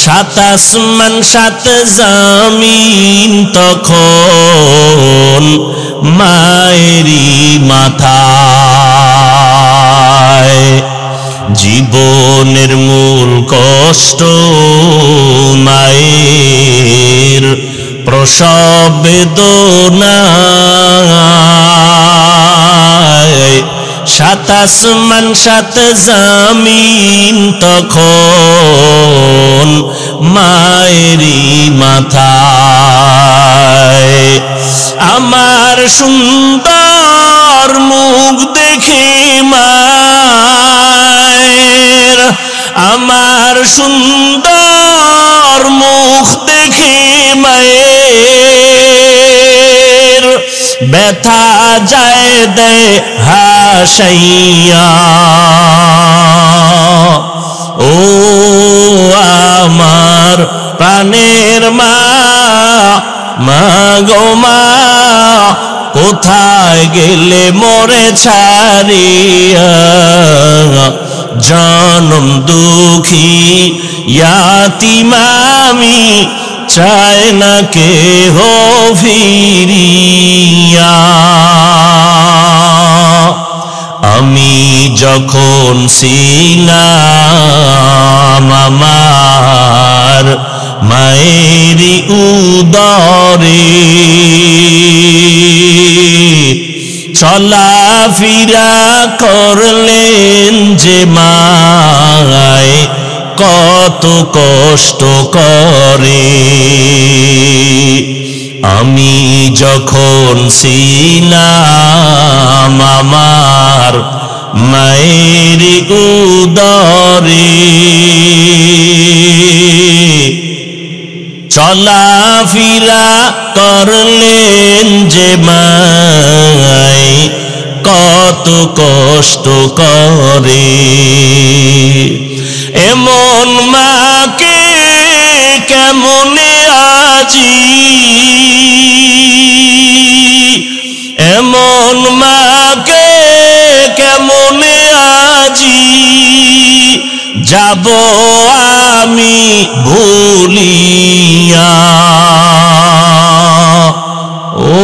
সাত আসমান সাত জমিন তখন মায়েরই মাথায়। জীবনের মূল কষ্ট মায়ের প্রসব বেদনায়, সাত আসমান সাত জামিন তখন মায়েরই মাথায়। আমার সুন্দর মুখ দেখে মায়ের, আমার সুন্দর মুখ দেখে মায়ের ব্যথা যায় দেয় হাসাইয়া। ও আমার প্রাণের মা, মা গো মা, কোথায় গেলে মোরে ছাড়িয়া? জনম দুঃখী ইয়াতীম আমি, চায় না কেহ ফিরিয়া। আমি যখন ছিলাম আমার মায়েরই উদরে, চলাফেরা করলেন যে মায় কত কষ্ট করে। আমি যখন ছিলাম আমার মায়ের উদরে, চলাফেরা করলেন যে মায় কত কষ্ট করে। এমন মাকে কেমনে আজি, এমন মাকে কেমনে আজি যাব আমি ভুলিয়া। ও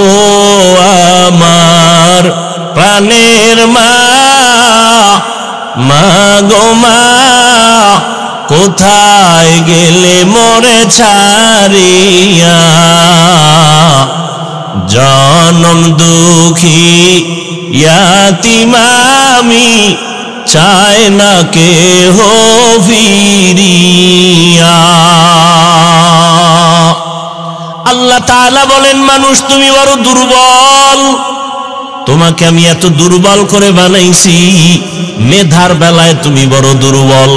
আমার প্রাণের মা, মা গো মা, কোথায় গেলে মোরে ছাড়িয়া? জনম দুঃখী ইয়াতীম আমি, চায় না কেহ ফিরিয়া। আল্লাহ তাআলা বলেন, মানুষ তুমি বড় দুর্বল, তোমাকে আমি এত দুর্বল করে বানাইছি, মেধার বেলায় তুমি বড় দুর্বল।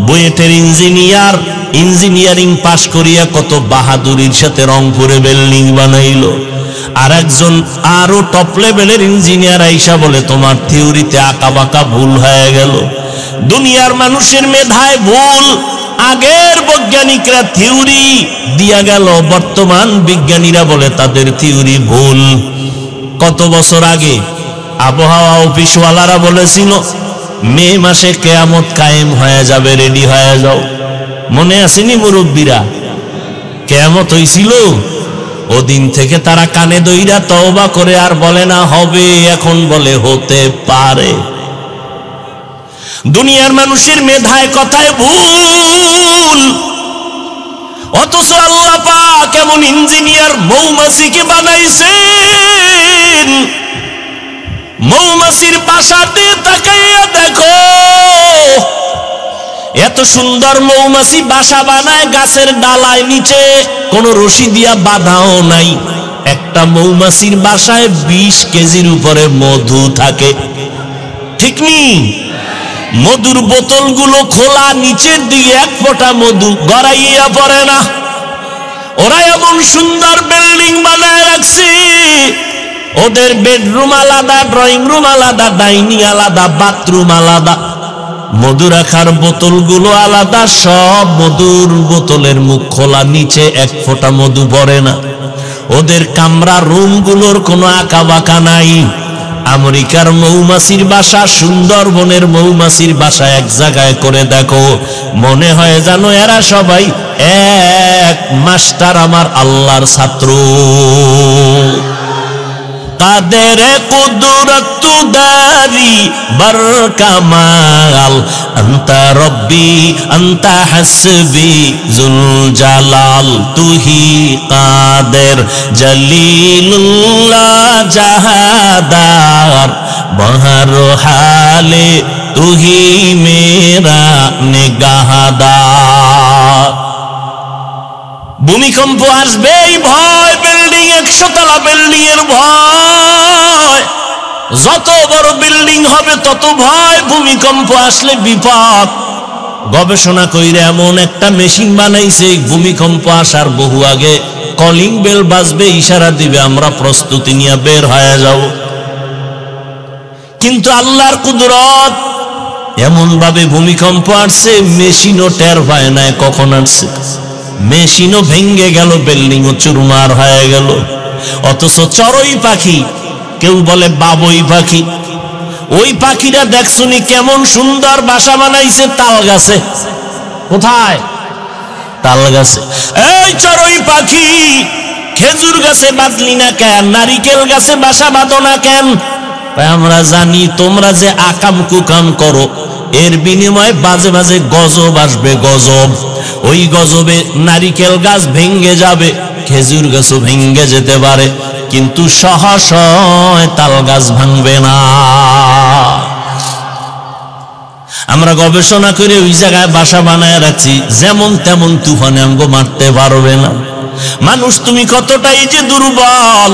বুয়েটের ইঞ্জিনিয়ার ইঞ্জিনিয়ারিং পাশ করিয়া কত বাহাদুরির সাথে রংপুরে বিল্ডিং বানাইলো, আর একজন আরো টপ লেভেলের ইঞ্জিনিয়ার আইসা বলে তোমার থিওরিতে আঁকা বাঁকা ভুল হয়ে গেল। দুনিয়ার মানুষের মেধায় ভুল, আগের বৈজ্ঞানিকরা থিওরি দিয়া গেল, বর্তমান বিজ্ঞানীরা বলে তাদের থিওরি ভুল। কত বছর আগে আবহাওয়া অফিসওয়ালারা বলেছিল মে মাসে কিয়ামত কায়েম হয়ে যাবে, রেডি হয়ে যাও। মনে আসেনি মুরব্বীরা? কিয়ামত হইছিল, ওদিন থেকে তারা কানে দইরা তওবা করে আর বলে না হবে, এখন বলে হতে পারে। দুনিয়ার মানুষের মেধায় কথায় ভুল, অথচ আল্লাহ পাক এমন ইঞ্জিনিয়ার মৌমাছিকে বানাইছেন। মৌমাছির বাসাতে তাকাইয়া দেখো, এত সুন্দর মৌমাছি বাসা বানায় গাছের ডালায়, নিচে কোনো রশি দিয়া বাঁধাও নাই। একটা মৌমাছির বাসায় 20 কেজির উপরে মধু থাকে, ঠিক নি? মধুর বোতলগুলো খোলা, নিচের দিকে এক ফোঁটা মধু গড়াইয়া পড়ে না। ওরা এমন সুন্দর বিল্ডিং বানায় রাখছে, ওদের বেডরুম আলাদা, ড্রয়িং রুম আলাদা, ডাইনিং আলাদা, বাথরুম আলাদা, মধু রাখার বোতলগুলো আলাদা, সব মধুর বোতলের মুখ খোলা, নিচে এক ফোঁটা মধু পড়ে না। ওদের কামরা রুমগুলোর কোনো আঁকা বাঁকা নাই। আমেরিকার মৌমাছির বাসা, সুন্দরবনের মৌমাছির বাসা এক জায়গায় করে দেখো, মনে হয় জানো এরা সবাই এক মাস্টার আমার আল্লাহর ছাত্র। কাদের কুদরত দারি বার কামাল আনতা রব্বি আনতা হাসবি জুল জালাল তুহি কাদের জলিলুল্লাহ জাহাদার বহর হালে তুহি মেরা নিগাহদার। ভূমিকম্প আসবে এই ভয়, বিল্ডিং 100 তলা বিল্ডিং এর ভয়, যত বড় বিল্ডিং হবে তত ভয়, ভূমিকম্প আসলে বিপদ। গবেষণা কইরে এমন একটা মেশিন বানাইছে, ভূমিকম্প আসার বহু আগে কলিং বেল বাজবে, ইশারা দিবে, আমরা প্রস্তুতি নিয়ে বের হয়ে যাব। কিন্তু আল্লাহর কুদরত, এমন ভাবে ভূমিকম্প আসছে মেশিনও টের পায় না কখন আসছে, মেশিনও ভেঙ্গে গেল, বিল্ডিংও চুরমার হয়ে গেল। অথচ চড়ুই পাখি, কেউ বলে বাবুই পাখি, ওই পাখিরা দেখছুনি কেমন সুন্দর বাসা বানাইছে তাল গাছে। কোথায়? তাল গাছে। এই চড়ুই পাখি, খেজুর গাছে বাঁধলি না কেন? নারিকেল গাছে বাসা বাঁধো না কেন? আমরা জানি তোমরা যে আকাম কুকাম করো, এর বিনিময়ে বাজে বাজে গজব আসবে, গজব। ওই গজবে নারিকেল গাছ ভেঙ্গে যাবে, খেজুর গাছও ভেঙ্গে যেতে পারে, কিন্তু সহসয় তাল গাছ ভাঙবে না। আমরা গবেষণা করে ওই জায়গায় বাসা বানায় রাখছি, যেমন তেমন তুফানে আমগো মারতে পারবে না। মানুষ তুমি কতটাই যে দুর্বল,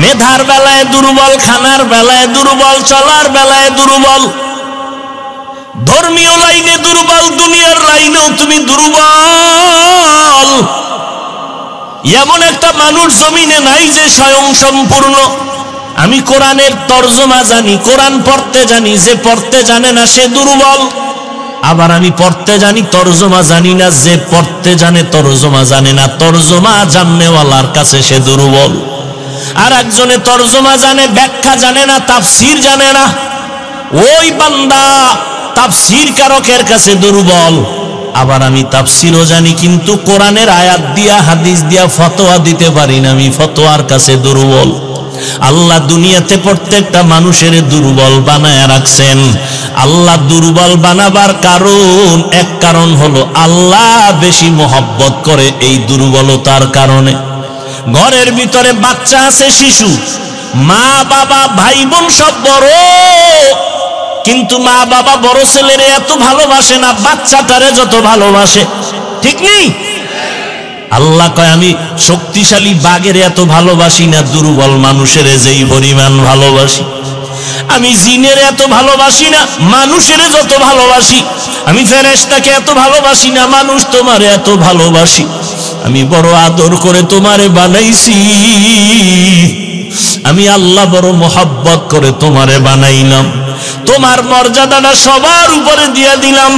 মেধার বেলায় দুর্বল, খানার বেলায় দুর্বল, চলার বেলায় দুর্বল, ধর্মীয় লাইনে দুর্বল, দুনিয়ার লাইনেও তুমি দুর্বল। এমন একটা মানুষ জমিনে নাই যে স্বয়ং সম্পূর্ণ। আমি কোরআনের তর্জমা জানি, কোরআন পড়তে জানি, যে পড়তে জানে না সে দুর্বল। আবার আমি পড়তে জানি, তর্জমা জানি না, যে পড়তে জানে তর্জমা জানে না, তর্জমা জাননেওয়ালার কাছে সে দুর্বল। আর একজনে তর্জমা জানে, ব্যাখ্যা জানে না, তাফসীর জানে না, ওই বান্দা তাফসীর কারকের কাছে দুর্বল। আবার আমি তাফসীরও জানি, কিন্তু কোরআনের আয়াত দিয়া হাদিস দিয়া ফতোয়া দিতে পারি না, আমি ফতোয়ার কাছে দুর্বল। আল্লাহ দুনিয়াতে প্রত্যেকটা মানুষের দুর্বল বানায় রাখছেন। আল্লাহ দুর্বল বানাবার কারণ, এক কারণ হলো আল্লাহ বেশি মহব্বত করে এই দুর্বলতার কারণে। ঘরের ভিতরে বাচ্চা আছে, শিশু, মা বাবা ভাই বোন সব বড়, কিন্তু মা বাবা বড় ছেলেরে এত ভালোবাসে না বাচ্চাটারে যত ভালোবাসে। ঠিক নেই? আল্লাহ কয় আমি শক্তিশালী বাঘের এত ভালোবাসি না, দুর্বল মানুষের যেই পরিমাণ ভালোবাসি। আমি জিনের এত ভালোবাসি না, মানুষের যত ভালোবাসি। আমি ফেরেশতাকে এত ভালোবাসি না, মানুষ তোমারে এত ভালোবাসি। আমি বড় আদর করে তোমারে বানাইছি, আমি আল্লাহ বড় মোহাব্বত করে তোমারে বানাইলাম। তোমার মর্যাদাটা সবার উপরে দিয়ে দিলাম।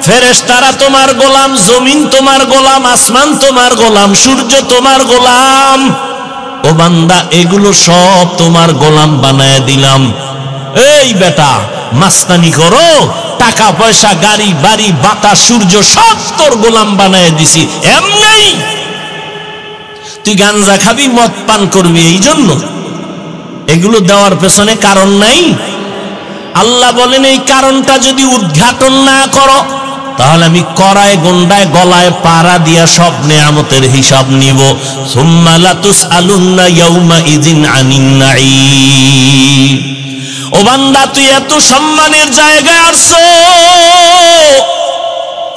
ফেরেশতারা তোমার গোলাম, জমিন তোমার গোলাম, আসমান তোমার গোলাম, সূর্য তোমার গোলাম। ও বান্দা, এগুলো সব তোমার গোলাম বানায় দিলাম। এই বেটা, মাস্তানি করো, টাকা পয়সা, গাড়ি বাড়ি, বাতাস, সূর্য সব তোর গোলাম বানায় দিছি। এমনি তুই গাঞ্জা খাবি, মদ পান করবি, এই জন্য এগুলো দেওয়ার পেছনে কারণ নাই। আল্লাহ বলেন এই কারণটা যদি উদ্ঘাটন না করো, তাহলে আমি করায় গন্ডায় গলায় পাড়া দিয়া সব নেয়ামতের হিসাব নিব। সুম্মা লাতুসআলুন্না ইয়াউমা ইযিন আনিন নাঈম। ও বান্দা, তুই এত সম্মানের জায়গায় আসছো,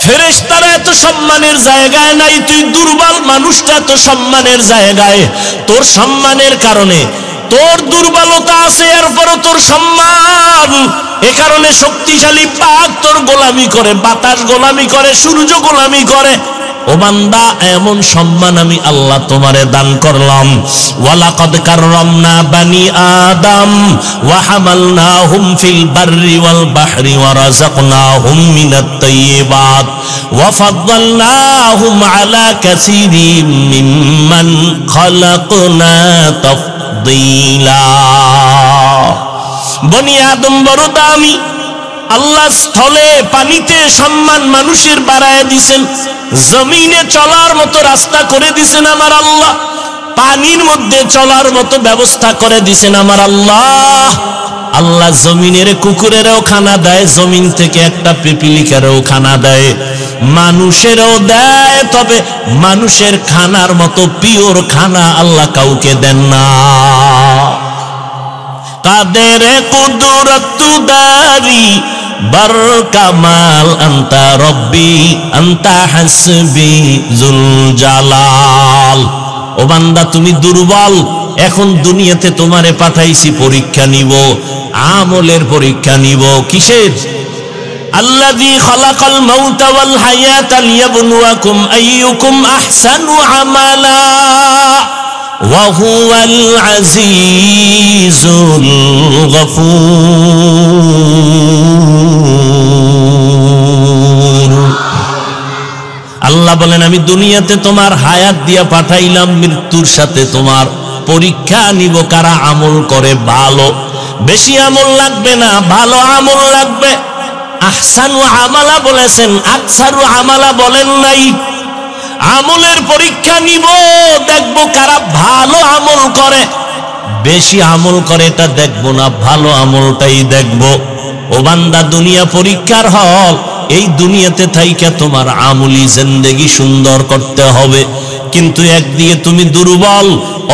ফেরেশতারা এত সম্মানের জায়গায় নাই। তুই দুর্বল মানুষটা তো সম্মানের জায়গায়। তোর সম্মানের কারণে, তোর দুর্বলতা আছে, এরপরও তোর সম্মান। এ কারণে শক্তিশালী বাঘ তোর গোলামি করে, বাতাস গোলামি করে, সূর্য গোলামি করে। ও বান্দা, এমন সম্মান আমি আল্লাহ তোমারে দান করলাম। ওয়ালাকাদ কাররামনা বানি আদম ওয়া হামালনাহুম ফিল বাররি ওয়াল বাহরি ওয়া রাযাকনাহুম মিনাত তাইয়্যিবাত ওয়া ফাদ্দালনাহুম আলা কাসীরিম মিম্মান খালাকনা তাফদীলা। বনি আদম বড় দামি। আল্লাহ স্থলে পানিতে সম্মান মানুষের বাড়ায় দিছেন, জমিনে চলার মতো রাস্তা করে দিছেন আমার আল্লাহ। পানির মধ্যে চলার মতো ব্যবস্থা করে দিছেন আমার আল্লাহ। আল্লাহ জমিনের কুকুরেরও খানা দেয়, জমিন থেকে একটা পিপিলিকারও খানা দেয়, মানুষেরও দেয়, তবে মানুষের খানার মতো পিওর খানা আল্লাহ কাউকে দেন না। কাদের কুদরত দারি বার কামাল আন্তা রব্বি আন্তা হাসবি জুল জালাল। ও বান্দা তুমি দুর্বল, এখন দুনিয়াতে তোমারে পাঠাইছি পরীক্ষা নিব, আমলের পরীক্ষা নিব। কিসের? আল্লাযী খালাকাল মাউতা ওয়াল হায়াতা লিয়াবলুয়াকুম আইয়ুকুম আহসানু আমালা ওয়া হুয়াল আজিজুল গফুর। আল্লাহ বলেন আমি দুনিয়াতে তোমার হায়াত দিয়া পাঠাইলাম, মৃত্যুর সাথে তোমার পরীক্ষা নিব কারা আমল করে ভালো। বেশি আমল লাগবে না, ভালো আমল লাগবে। আহসানু আমালা বলেছেন, আকসারু আমালা বলেন নাই। আমলের পরীক্ষা নিব, দেখব কারা ভালো আমল করে। বেশি আমল করে এটা দেখব না, ভালো আমলটাই দেখব। ও বান্দা দুনিয়া পরীক্ষার হল, এই দুনিয়াতে থাইকা তোমার আমলি জিন্দেগি সুন্দর করতে হবে। কিন্তু একদিকে তুমি দুর্বল,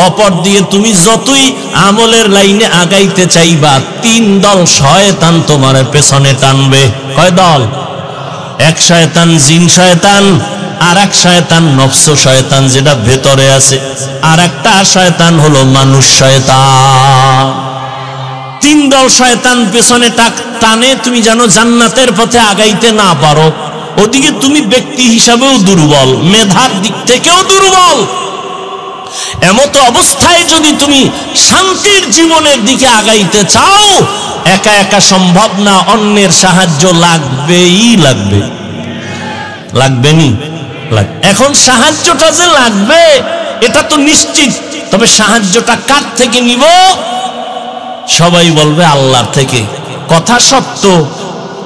অপর দিয়ে তুমি যতই আমলের লাইনে আগাইতে চাইবা, তিন দল শয়তান তোমার পেছনে টানবে। কয় দল? এক শয়তান জিন শয়তান, আর এক শয়তান নফস শয়তান যেটা ভেতরে আছে, আর একটা শয়তান হলো মানুষ শয়তান। তিন দল শয়তান পেছনে টানে, তুমি জানো জান্নাতের পথে আগাইতে না পারো। ওদিকে তুমি ব্যক্তি হিসাবেও দুর্বল, মেধার দিক থেকেও দুর্বল। এমত অবস্থায় যদি তুমি শান্তির জীবনের দিকে আগাইতে চাও, একা একা সম্ভব না, অন্যের সাহায্য লাগবেই লাগবে। লাগবে নি? এখন সাহায্যটা যে লাগবে এটা তো নিশ্চিত, তবে সাহায্যটা কার থেকে নিব? সবাই বলবে আল্লাহর থেকে। কথা সত্য,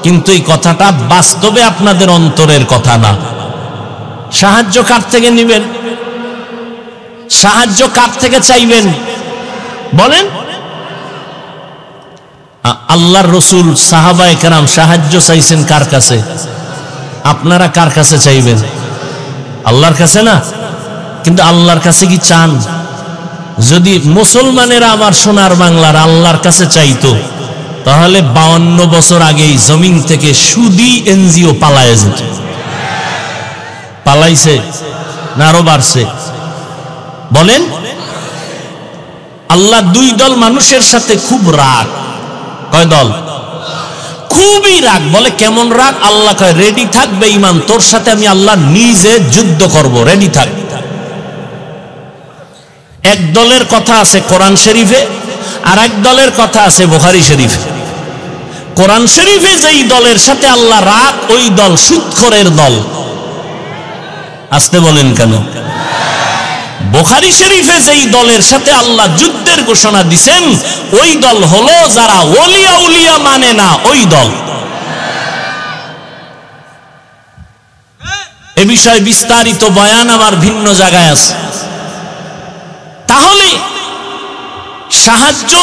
কিন্তু এই কথাটা বাস্তবে আপনাদের অন্তরের কথা না। সাহায্য কার থেকে নিবেন? সাহায্য কার থেকে চাইবেন বলেন? আল্লাহর রসুল সাহাবায়ে কেরাম সাহায্য চাইছেন কার কাছে? আপনারা কার কাছে চাইবেন? আল্লাহর কাছে না? কিন্তু আল্লাহর কাছে কি চান? যদি মুসলমানেরা আমার সোনার বাংলার আল্লাহর কাছে চাইতো, তাহলে 52 বছর আগেই জমিন থেকে সুদি এনজিও পালায় যেত। পালাইছে না আরো বাড়ছে? বলেন। আল্লাহ দুই দল মানুষের সাথে খুব রাগ। কয় দল? খুবই রাগ। বলে কেমন রাগ? আল্লাহ কয় রেডি থাকবে ইমান, তোর সাথে আমি আল্লাহ নিজে যুদ্ধ করব, রেডি থাক। এক দলের কথা আছে কোরআন শরীফে, আর এক দলের কথা আছে বুখারী শরীফে। কোরআন শরীফে যেই দলের সাথে আল্লাহ রাগ, ওই দল সুদখোরের দল। আসতে বলেন কেন? বুখারী শরীফে যেই দলের সাথে আল্লাহ যুদ্ধের ঘোষণা দিছেন, ওই দল হলো যারা ওলিয়া উলিয়া মানে না, ওই দল। এ বিষয়ে বিস্তারিত বয়ান আমার ভিন্ন জায়গায় আছে। তাহলে সাহায্য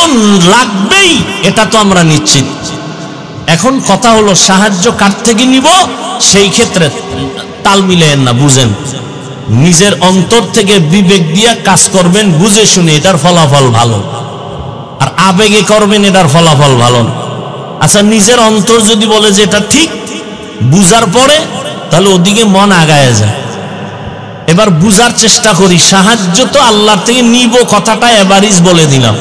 লাগবেই, এটা তো আমরা নিশ্চিত। এখন কথা হলো সাহায্য কার থেকে নিব, সেই ক্ষেত্রে তাল মিলেন না, বুঝেন। নিজের অন্তর থেকে বিবেক দিয়ে কাজ করবেন, বুঝে শুনে এটার ফলাফল ভালো, আর আবেগে করবেন এটার ফলাফল ভালো না। আচ্ছা, নিজের অন্তর যদি বলে যে এটা ঠিক, বুঝার পরে তাহলে ওদিকে মন আগায় যায়। এবার বুঝার চেষ্টা করি, সাহায্য তো আল্লাহর থেকে নিব কথাটা এভারেজ বলে দিলাম,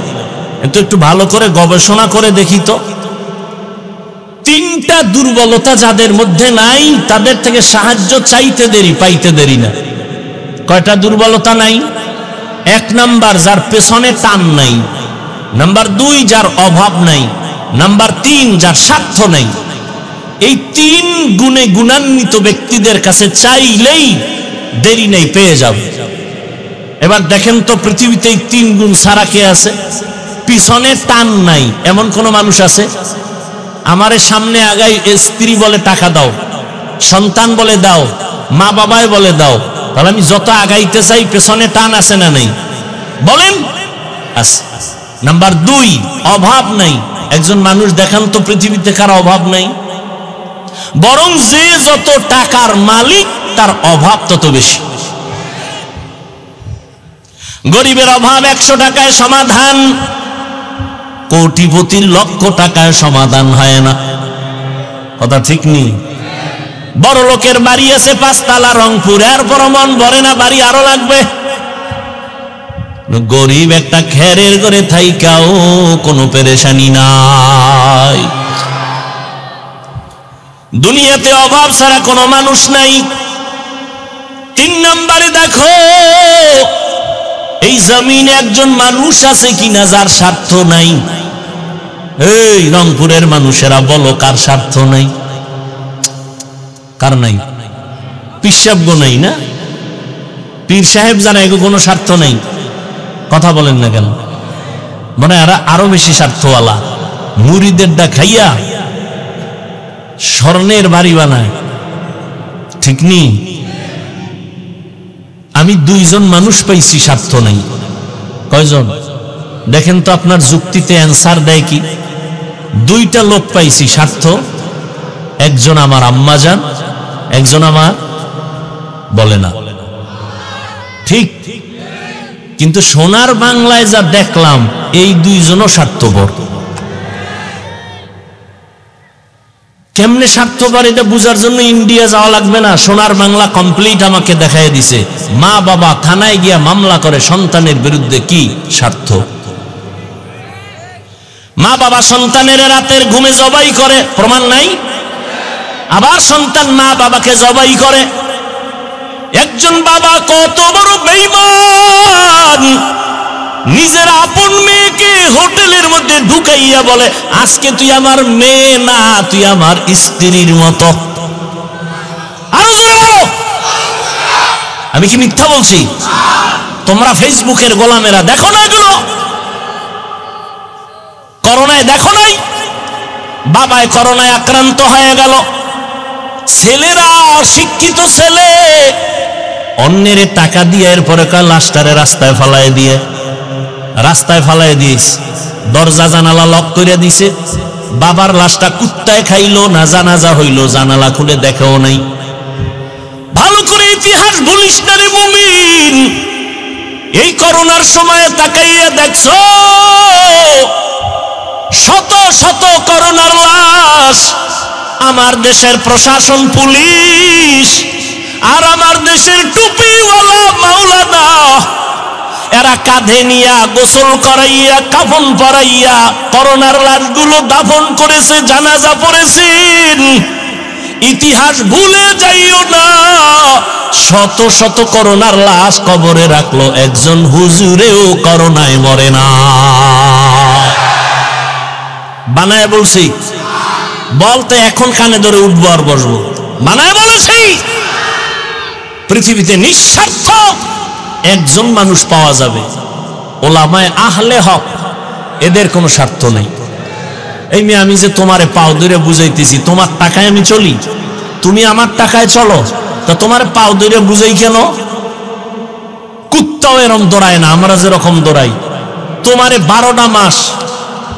কিন্তু একটু ভালো করে গবেষণা করে দেখি তো। তিনটা দুর্বলতা যাদের মধ্যে নাই, তাদের থেকে সাহায্য চাইতে দেরি, পাইতে দেরি না। কয়টা দুর্বলতা নাই? এক নাম্বার, যার পেছনে টান নাই। নাম্বার 2, যার অভাব নাই। নাম্বার 3, যার স্বার্থ নাই। এই 3 গুণে গুণান্বিত ব্যক্তিদের কাছে চাইলেই দেরি নেই, পেয়ে যাবে। এবার দেখেন তো পৃথিবীতে এই 3 গুণ ছাড়া কে আছে? পিছনে টান নাই এমন কোন মানুষ আছে? আমারে সামনে আগাই স্ত্রী বলে টাকা দাও, সন্তান বলে দাও, মা বাবাই বলে দাও, তাহলে আমি যত আগাইতে চাই পেছনে টান আছে না নেই? বলেন? নাম্বার 2, অভাব নাই। একজন মানুষ দেখান তো পৃথিবীতে কার অভাব নাই? বরং যে যত টাকার মালিক তার অভাব তত বেশি। গরিবের অভাব 100 টাকায় সমাধান, কোটিপতির লক্ষ টাকায় সমাধান হয় না। কথা ঠিক নেই? বড় লোকের বাড়ি আছে 5 তলা রংপুর, এরপর মন ভরে না, বাড়ি আরো লাগবে। গরিব একটা খেরের ঘরে থাইকাও কোনো পেরেশানি নাই। দুনিয়াতে অভাব ছাড়া কোনো মানুষ নাই। 3 নম্বরে দেখো, এই জমিনে একজন মানুষ আছে কিনা যার স্বার্থ নাই? এই রংপুরের মানুষেরা বলো, কার স্বার্থ নাই? কার নাই? পিসাব গো নাই না? পীর সাহেব যারা, এগো কোনো স্বার্থ নাই। কথা বলেন না কেন? মানে এরা আরো বেশি স্বার্থওয়ালা। মুরিদেরটা খাইয়া স্বর্ণের বাড়ি বানায়, ঠিক নেই? আমি 2 জন মানুষ পাইছি স্বার্থ নাই। কয়জন? দেখেন তো আপনার যুক্তিতে অ্যান্সার দেয় কি? 2টা লোক পাইছি স্বার্থ, একজন আমার আম্মাজান, একজন আমার, বলে না ঠিক? কিন্তু সোনার বাংলায় যা দেখলাম, এই 2 জনও স্বার্থপর। কেমনে স্বার্থপর এটা বুঝার জন্য ইন্ডিয়া যাওয়া লাগবে না, সোনার বাংলা কমপ্লিট আমাকে দেখায় দিছে। মা বাবা থানায় গিয়া মামলা করে সন্তানের বিরুদ্ধে, কি স্বার্থ? মা বাবা সন্তানের রাতের ঘুমে জবাই করে, প্রমাণ নাই? আবার সন্তান মা বাবাকে জবাই করে। একজন বাবা কত বড় বেঈমান, নিজের আপন মেয়েকে হোটেলের মধ্যে ঢুকাইয়া বলে, আজকে তুই আমার মেয়ে না, তুই আমার স্ত্রীর মতো। আমি কি মিথ্যা বলছি? তোমরা ফেসবুকের গোলামেরা দেখো না এগুলো? করোনায় দেখো নাই? বাবায় করোনায় আক্রান্ত হয়ে গেল, ছেলেরা, অশিক্ষিত ছেলে, অন্যের টাকা দিয়ে এরপরে লাশটারে রাস্তায় ফালায় দিয়ে, রাস্তায় ফালায় দিয়েছে, দরজা জানালা লক করে দিছে। বাবার লাশটা কুত্তায় খাইলো না, জানাজা হইলো, জানালা খুলে দেখেও নাই। ভালো করে ইতিহাস ভুলিস না রে মুমিন। এই করোনার সময় তাকাইয়া দেখছো শত শত করোনার লাশ। আমার দেশের প্রশাসন, পুলিশ আর আমার দেশের টুপিওয়ালা মাওলানা, এরা কাঁধে নিয়া গোসল করাইয়া কাফন পরাইয়া করোনার লাশগুলো দাফন করেছে, জানাজা পড়েছেন। ইতিহাস ভুলে যাইও না, শত শত করোনার লাশ কবরে রাখলো, একজন হুজুরেও করোনায় মরে না। বানায় বলছি, বলতে এখন কানে ধরে উঠবো আর বসবো। বানায় বলেছি, পৃথিবীতে নিঃস্বার্থ একজন মানুষ পাওয়া যাবে, ওলামায়ে আহলে হক, এদের কোনো স্বার্থ নেই। এই মেয়ে, আমি যে তোমারে পাও ধরে বুঝাইতেছি, তোমার টাকায় আমি চলি, তুমি আমার টাকায় চলো, তা তোমার পাও ধরে বুঝাই কেন? কুত্তাও এরকম দৌড়ায় না, আমরা যেরকম দৌড়াই। তোমারে 12টা মাস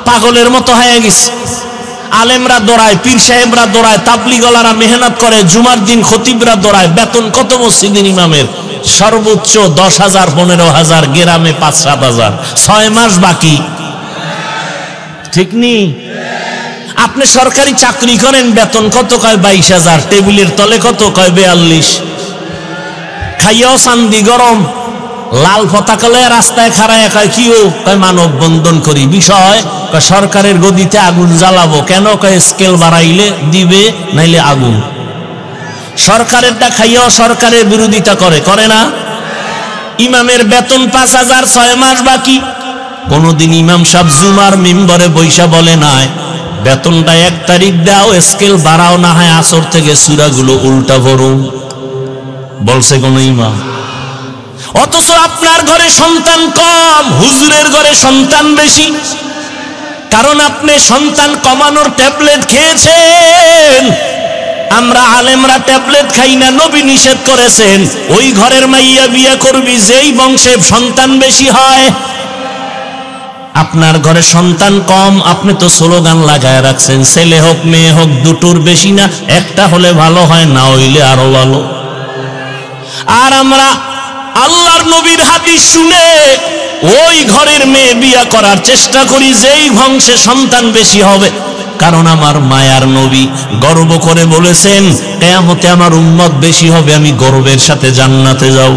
পাগলের মতো হয়ে গেছে। আলেমরা দৌড়ায়, পীর সাহেবরা দৌড়ায়, তাবলিগলারা মেহনত করে, জুমার দিন খতিবরা দৌড়ায়। বেতন কত মসজিদের ইমামের? সর্বোচ্চ 10,000, 15,000, গ্রামে 5-7,000। 6 মাস বাকি, ঠিক নি? আপনি সরকারি চাকরি করেন, বেতন কত? কয় 22,000। টেবিলের তলে কত? কয় 42। খাইয়াও চান্দি গরম, লাল পতাকা লয়ে রাস্তায় খাড়ায়, কয় কি ও? কয় মানববন্ধন করি। বিষয়, কয় সরকারের গদিতে আগুন জ্বালাবো। কেন? কয় স্কেল বাড়াইলে দিবে, নাইলে আগুন। সরকারেরটা খাইয়াও সরকারের বিরোধিতা করে, করে না? ইমামের বেতন 5,000, 6 মাস বাকি। কোনদিন ইমাম সাহেব জুমার মিম্বরে বৈশা বলে নাই, বেতনটা 1 তারিখ দাও, স্কেল বাড়াও, না হয় আসর থেকে সূরাগুলো উল্টা পড়ো? বলছে কোন ইমাম? অথচ আপনার ঘরে সন্তান কম, হুজুরের ঘরে সন্তান বেশি। কারণ আপনি সন্তান কমানোর ট্যাবলেট খেয়েছেন। আমরা আলেমরা ট্যাবলেট খাই না, নবী নিষেধ করেছেন ওই ঘরের মাইয়া বিয়ে করবি যেই বংশে সন্তান বেশি হয়। আপনার ঘরে সন্তান কম, আপনি তো স্লোগান লাগায় রাখছেন ছেলে হোক মেয়ে হোক দুটোর বেশি না, একটা হলে ভালো হয়, না হইলে আরো ভালো। আর আমরা আল্লাহর নবীর হাদিস শুনে ওই ঘরের মেয়ে বিয়ে করার চেষ্টা করি যেই বংশে সন্তান বেশি হবে। কারণ আমার মায়ার নবী গর্ব করে বলেছেন কিয়ামতে আমার উম্মত বেশি হবে, আমি গর্বের সাথে জান্নাতে যাব।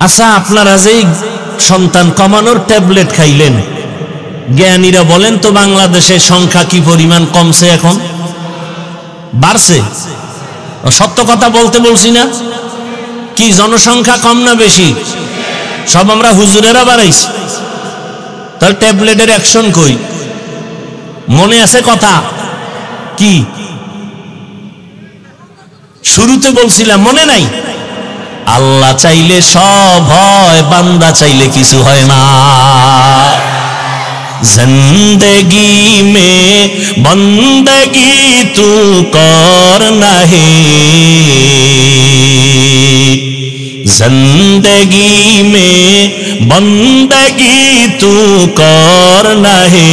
আচ্ছা, আপনারা যেই সন্তান কমানোর ট্যাবলেট খাইলেন, জ্ঞানীরা বলেন তো বাংলাদেশের সংখ্যা কি পরিমাণ কমছে, এখন বাড়ছে? সত্য কথা বলতে বলছি না? কি জনসংখ্যা কম না বেশি? সব আমরা হুজুরেরা বাড়াইছি। তাহলে ট্যাবলেটের অ্যাকশন কই? মনে আছে কথা কি শুরুতে বলছিলাম, মনে নাই? আল্লাহ চাইলে সব হয়, বান্দা চাইলে কিছু হয় না। जिंदगी में बंदगी तू करना है, जिंदगी में बंदगी तू करना है,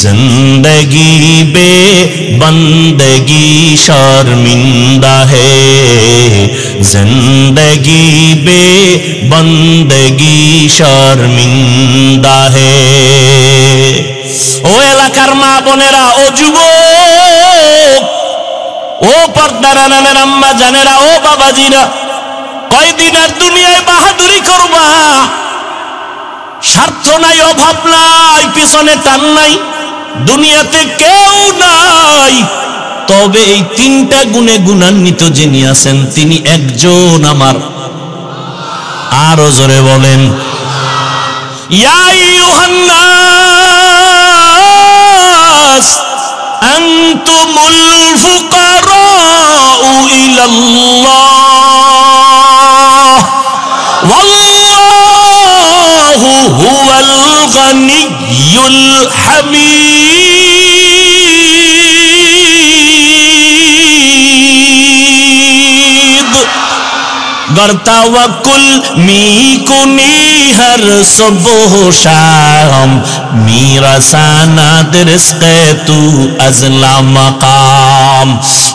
जिंदगी बे बंदगी शर्मिंदा है, जिंदगी बे बंदगी शर्मिंदा है। ও এলাকার মা বোনেরা, ও যুবক, ও পর্দার আড়ালের আম্মা জানেরা, ও বাবাজিরা, কয়দিন আর দুনিয়ায় বাহাদুরি করবা? স্বার্থ নাই, অভাব নাই, পিছনে টান নাই, দুনিয়াতে কেউ নাই। তবে এই তিনটা গুণে গুণান্বিত যিনি আছেন তিনি একজন আমার। আরো জোরে বলেন, ইয়া আইয়ুহান নাস আনতুমুল ফুকারাউ ইলাল্লাহ ওয়াল্লাহু হুয়াল গানিয়্যুল হামিদ। गर तवक्कुल मी कुनी हर सुबह शाम, मेरा सानाद रिज़्क़े तू अज़ला मकाम।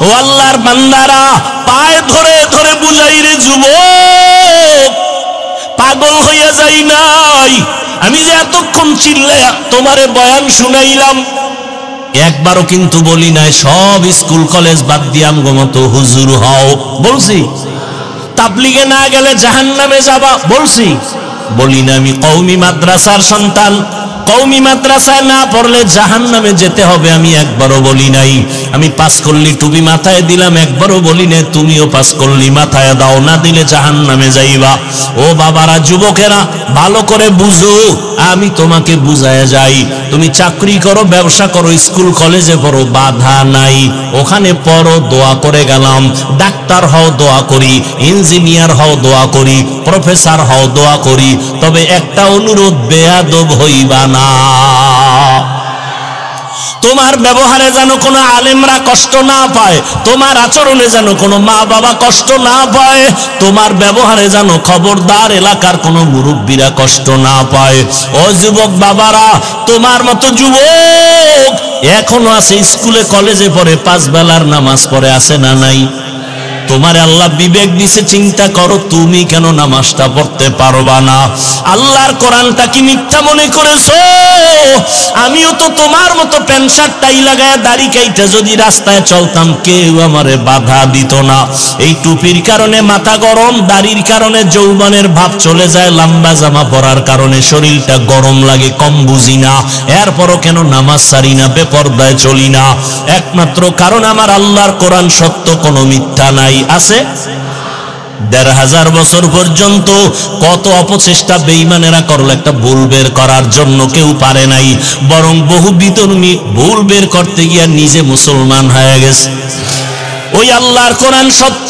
ও আল্লাহর বান্দারা, পায়ে ধরে ধরে বুঝাই রে যুবক, পাগল হইয়া যাই নাই। আমি যে এতক্ষণ চিল্লায়া তোমারে বয়ান শুনাইলাম, একবারও কিন্তু বলি নাই সব স্কুল কলেজ বাদ দিয়াম গমতো হুজুর হও, বলছি? তাবলিগে না গেলে জাহান্নামে যাবা, বলছি? বলি না। আমি কওমি মাদ্রাসার সন্তান, কওমি মাদ্রাসায় না পড়লে জাহান্নামে যেতে হবে, আমি একবারও বলি নাই। আমি পাস করলি টুপি মাথায় দিলাম, একবারও বলি না তুমিও পাস করলি মাথায় দাও, না দিলে জাহান্নামে যাইবা। ও বাবারা, যুবকেরা, ভালো করে বুঝো, আমি তোমাকে বুঝায় যাই। তুমি চাকরি করো, ব্যবসা করো, স্কুল কলেজে পড়ো, বাধা নাই, ওখানে পড়ো, দোয়া করে গেলাম। ডাক্তার হও, দোয়া করি। ইঞ্জিনিয়ার হও, দোয়া করি। প্রফেসর হও, দোয়া করি। তবে একটা অনুরোধ, বেয়াদব হইবা না। তোমার ব্যবহারে যেন কোনো আলেমরা কষ্ট না পায়, তোমার আচরণে যেন কোনো মা বাবা কষ্ট না পায়, তোমার ব্যবহারে যেন খবরদার এলাকার কোনো মুরব্বীরা কষ্ট না পায়। ও যুবক বাবারা, তোমার মতো যুবক এখনো আছে, স্কুলে কলেজে পড়ে, 5 বেলার নামাজ পড়ে, আছে না নাই? তোমার আল্লাহ বিবেক দিছে, চিন্তা করো তুমি কেন নামাজটা পড়তে পারবা না? আল্লাহর কোরআনটা কি মিথ্যা মনে করেছো? আমিও তো তোমার মতো প্যান্ট শার্ট টাই লাগায় দাড়ি কাইটা যদি রাস্তায় চলতাম, কেউ আমারে বাধা দিত না। এই টুপির কারণে মাথা গরম, দাড়ির কারণে যৌবনের ভাব চলে যায়, লম্বা জামা পরার কারণে শরীরটা গরম লাগে, কম বুঝি না। এরপরও কেন নামাজ সারি না, বেপরদায় চলি না? একমাত্র কারণ আমার আল্লাহর কোরআন সত্য, কোনো মিথ্যা নাই। আছে ১৫০০ বছর পর্যন্ত কত অপচেষ্টা বেঈমানেরা করলো একটা ভুল বের করার জন্য, কেউ পারে নাই, বরং বহু বিতর্মী ভুল বের করতে গিয়ে নিজে মুসলমান হয়ে গেছে। ওই আল্লাহর কোরআন সত্য।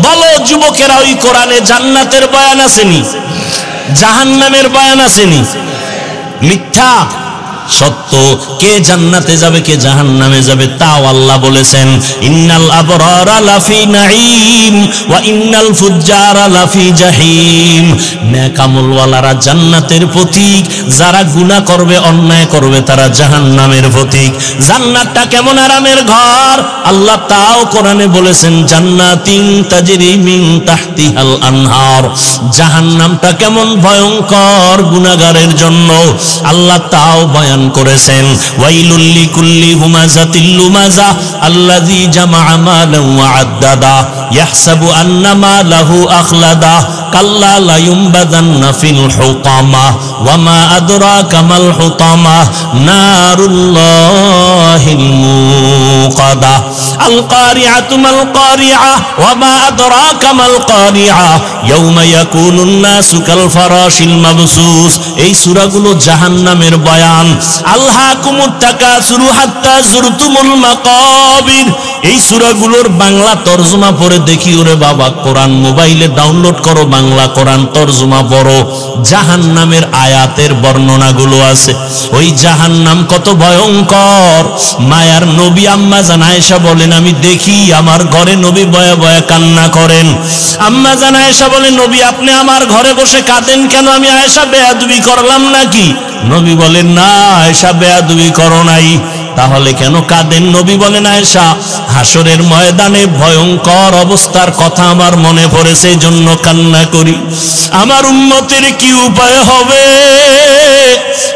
বলো যুবকেরা, ওই কোরআনে জান্নাতের বয়ান আসেনি, জাহান্নামের বয়ান আসেনি? মিথ্যা? সত্য। কে জান্নাতে যাবে কে জাহান্নামে যাবে তাও আল্লাহ বলেছেন। ইন্নাল আবরারা লাফি নাঈম ওয়া ইন্নাল ফুজ্জারা লাফি জাহিম। নেক আমলওয়ালারা জান্নাতের পথিক, যারা গুনাহ করবে অন্যায় করবে তারা জাহান্নামের পথিক। জান্নাতটা কেমন আরামের ঘর আল্লাহ তাও কোরআনে বলেছেন, জান্নাতিন তাজরি মিন তাহতিহাল আনহার। জাহান্নামটা কেমন ভয়ঙ্কর গুনাহগারের জন্য আল্লাহ তাও বয়ান করেছেন। ওয়াইলুল লিকুল্লি হুমাযাতিল লুমাযা আল্লাযী জামাআ মালান ওয়া আদ্দাদা ইয়াহসাবু আন্না মালাহু আখলাদা কাল্লা লা ইউমবাদান্না ফিল হুতামা ওয়া মা আদরাকা মাল হুতামা নারুল্লাহিল মুকাদা আল কারিআতু মাল কারিআ ওয়া মা আদরাকা মাল কারিআ ইয়াউমা ইয়াকুনুন নাসু কাল ফারাশিল মাবসুস। এই সূরাগুলো জাহান্নামের বয়ান। আলহাকুমুত তাকাসুরু হাত্তা যুরতুমুল মাকাবির। এই সূরাগুলোর বাংলা তরজমা পড়ে দেখি, ওরে বাবা কোরআন মোবাইলে ডাউনলোড করো, বাংলা কোরআন তরজমা পড়ো, জাহান্নামের আয়াতের বর্ণনাগুলো আছে। ওই জাহান্নাম কত ভয়ঙ্কর। মায়ার নবী আম্মা জান আয়েশা বলেন, আমি দেখি আমার ঘরে নবী বয়া বয়া কান্না করেন। আম্মা জান আয়েশা বলেন, নবী আপনি আমার ঘরে বসে কাঁদেন কেন? আমি আয়েশা বেয়াদবি করলাম নাকি? নবী বলেন, না আয়েশা বেয়াদবি করো নাই। তাহলে কেন কাঁদেন? নবী বলেন, আয়েশা হাসরের ময়দানে ভয়ঙ্কর অবস্থার কথা আমার মনে পড়েছে, এই জন্য কান্না করি। আমার উম্মতের কি উপায় হবে?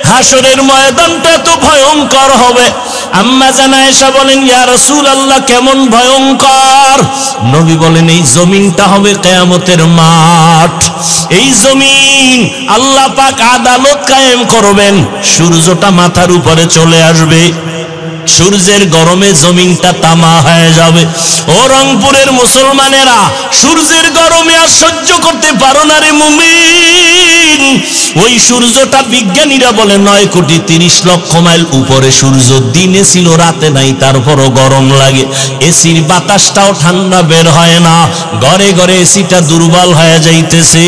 হাসরের ময়দানটা তো ভয়ঙ্কর হবে। আম্মা জান আয়েশা বলেন, ইয়া রাসূলুল্লাহ কেমন ভয়ঙ্কর? নবী বলেন, এই জমিনটা হবে কিয়ামতের মাঠ। এই জমিন আল্লাহ পাক আদালত কায়েম করবেন। সূর্যটা মাথার উপরে চলে আসবে, সূর্যের গরমে জমিনটা তামা হয়ে যাবে। ও রংপুরের মুসলমানেরা, সূর্যের গরমে আর সহ্য করতে পারো না রে মুমিন। ওই সূর্যটা বিজ্ঞানীরা বলে 9,30,00,000 মাইল উপরে সূর্য। দিনে ছিল রাতে নাই, তারপরও গরম লাগে। এসির বাতাসটাও ঠান্ডা বের হয় না, ঘরে ঘরে এসিটা দুর্বল হয়ে যাইতেছে।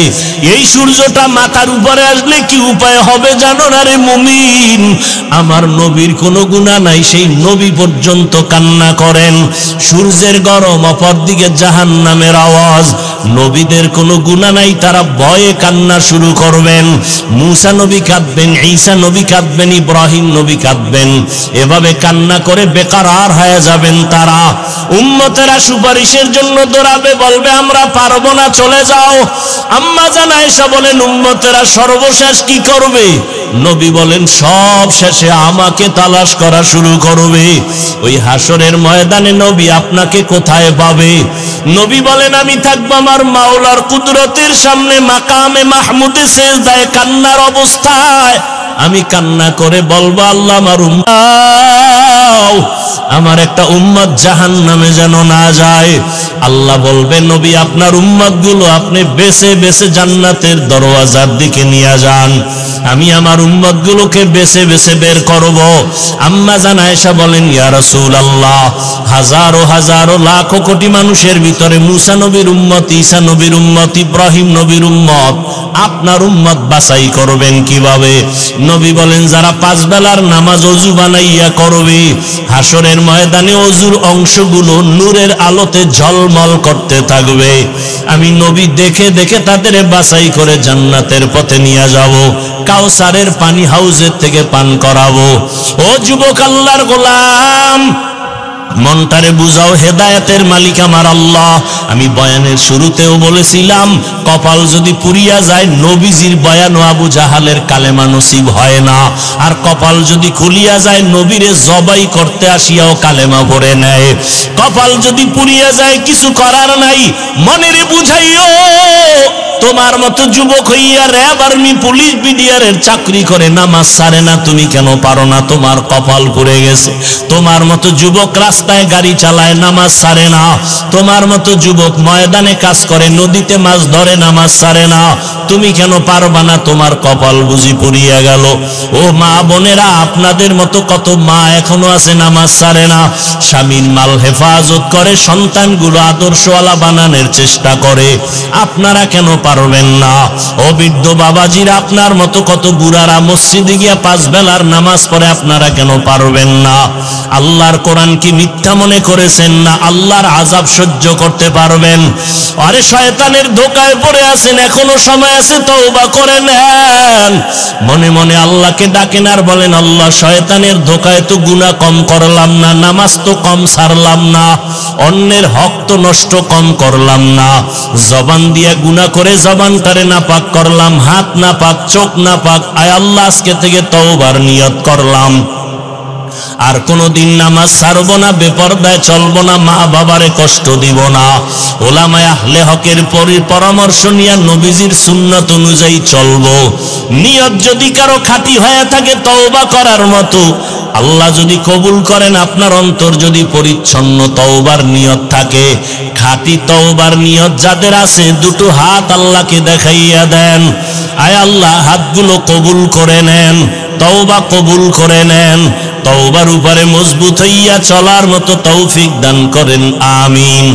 এই সূর্যটা মাথার উপরে আসলে কি উপায় হবে জানো না রে মুমিন? আমার নবীর কোনো গুনাহ নাই, সেই নবী পর্যন্ত কান্না করেন। সূর্যের গরম, অপরদিকে জাহান্নামের আওয়াজ। নবীদের কোনো গুনাহ নাই, তারা ভয়ে কান্না শুরু করবেন। মুসা নবী কাঁদবেন, ঈসা নবী কাঁদবেন, ইব্রাহিম নবী কাঁদবেন। এভাবে কান্না করে বেকারার হয়ে যাবেন তারা। উম্মতেরা সুপারিশের জন্য দৌড়াবে, বলবে আমরা পারবো না, চলে যাও। আম্মা জান আয়েশা বলেন, উম্মতেরা সর্বশেষ কি করবে? নবী বলেন, সব শেষে আমাকে তালাশ করা শুরু করবে। ওই হাসরের ময়দানে নবী আপনাকে কোথায় পাবে? নবী বলেন, আমি থাকবো আমার মাওলার কুদরতের সামনে মাকামে মাহমুদে সেজদায় কান্নার অবস্থায়। আমি কান্না করে বলবো, আল্লাহ আমার আমার একটা উম্মত জাহান্নামে যেন না যায়। আল্লাহ বলবে, নবী আপনার উম্মতগুলো আপনি বেছে বেছে জান্নাতের দরওয়াজার দিকে নিয়ে যান। আমি আমার উম্মতগুলোকে বেছে বেছে বের করব। আম্মা জান আয়েশা বলেন, ইয়া রাসূলুল্লাহ হাজারো হাজারো লাখো কোটি মানুষের ভিতরে মুসা নবীর উম্মত, ঈসা নবীর উম্মত, ইব্রাহিম নবীর উম্মত, আপনার উম্মত বাছাই করবেন কিভাবে? নবী বলেন, যারা 5 বেলার নামাজ ওযু বানাইয়া করবে, হাসরের ময়দানে ওযুর অংশগুলো নূরের আলোতে ঝলমল করতে থাকবে। আমি নবী দেখে দেখে তাদের বাছাই করে জান্নাতের পথে নিয়ে যাব, কাউসারের পানি হাউজের থেকে পান করাবো। ও যুবক আল্লাহর গোলাম, মনটারে বুঝাও, হেদায়েতের মালিক আমার আল্লাহ। আমি বয়ানের শুরুতেও বলেছিলাম, কপাল যদি পুড়িয়া যায়, নবীজির বয়ান ও আবু জাহালের কালেমা নসিব হয় না। আর কপাল যদি খুলিয়া যায়, নবীরে জবাই করতে আসিয়াও কালেমা পড়ে নেয়। কপাল যদি পুড়িয়া যায়, কিছু করার নাই, মনেরে বুঝাইও। তোমার মতো যুবক হইয়া র্যাব, আর্মি, পুলিশ, বিডিআরের চাকরি করে নামাজ ছাড়ে না, তুমি কেন পারো না? তোমার কপাল পুড়ে গেছে। তোমার মতো যুবক রাস্তায় গাড়ি চালায়, নামাজ ছাড়ে না। তোমার মতো যুবক ময়দানে কাজ করে, নদীতে মাছ ধরে, নামাজ ছাড়ে না। তুমি কেন পারবা না? তোমার কপাল বুঝি পুড়িয়া গেল। ও মা বোনেরা, আপনাদের মতো কত মা এখনো আছে নামাজ ছাড়ে না, স্বামীর মাল হেফাজত করে, সন্তানগুলো আদর্শওয়ালা বানানোর চেষ্টা করে। আপনারা কেন পারবেন না। ও বৃদ্ধ বাবাজিরা, আপনার মতো কত বুড়ারা মসজিদে গিয়া 5 বেলার নামাজ পড়ে, আপনারা কেন পারবেন না? আল্লাহর কোরআন কি মিথ্যা মনে করেছেন না আল্লাহর আযাব সহ্য করতে পারবেন? আরে শয়তানের ধোঁকায় পড়ে আছেন, এখনো সময় আছে, তওবা করে নেন। মনে মনে আল্লাহকে ডাকেন আর বলেন, আল্লাহ শয়তানের ধোঁকায় তো গুনাহ কম করলাম না, নামাজ তো কম ছাড়লাম না, অন্যের হক তো নষ্ট কম করলাম না, জবান দিয়া গুনাহ করে জবানটারে নাপাক করলাম, হাত নাপাক, চোখ নাপাক, আয় আল্লাহ আজকে থেকে তওবার নিয়ত করলাম, আর কোনদিন নামাজ ছাড়বো না, বেপরদায় চলবো না, মা বাবারে কষ্ট দিব না, ওলামায়ে আহলে হকের পরামর্শ নিয়ে নবীজির সুন্নাত অনুযায়ী চলবো। নিয়ত যদি কারো খাঁটি হয়ে থাকে তওবা করার মতো, আল্লাহ যদি কবুল করেন, আপনার অন্তর যদি পরিচ্ছন্ন তওবার নিয়ত থাকে, খাঁটি তওবার নিয়ত যাদের আছে, দুটো হাত আল্লাহকে দেখাইয়া দেন, আয় আল্লাহ হাতগুলো কবুল করে নেন, তওবা কবুল করে নেন, তওবার উপরে মজবুত হইয়া চলার মতো তৌফিক দান করেন, আমিন।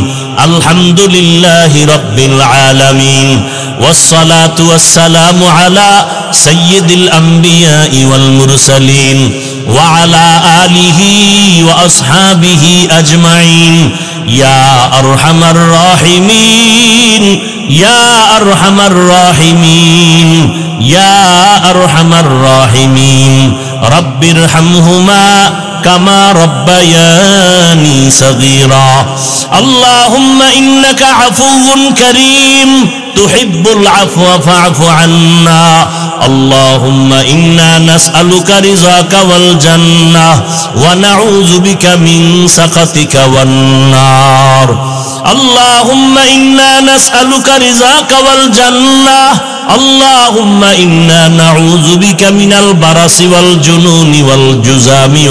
আলহামদুলিল্লাহি রাব্বিল আলামিন, ওয়াসসালাতু ওয়াসসালামু আলা সাইয়্যিদিল আমবিয়াই ওয়াল মুরসালিন ওয়া আলা আলিহি ওয়া আসহাবিহি আজমাইন, ইয়া আরহামার রাহিমিন, ইয়া আরহামার রাহিমিন, ইয়া আরহামার রাহিমিন, রব্বিরহামহুমা কামা রব্বায়ানি সগীরা। আল্লাহুম্মা ইন্নাকা আফুউন কারীম তুহিব্বুল আফওয়া ফা'ফু আন্না। আল্লাহুম্মা ইন্না নাসআলুকা রিযাকা ওয়াল জান্নাহ ওয়া নাউযু বিকা মিন সাখাতিকা ওয়ান নার। আল্লাহুম্মা ইন্না নাসআলুকা রিযাকা ওয়াল জান্নাহ। আল্লাহুম্মা ইন্না নাউযু বিকা মিনাল বারাসি ওয়াল জুনুনি ওয়াল জুযামি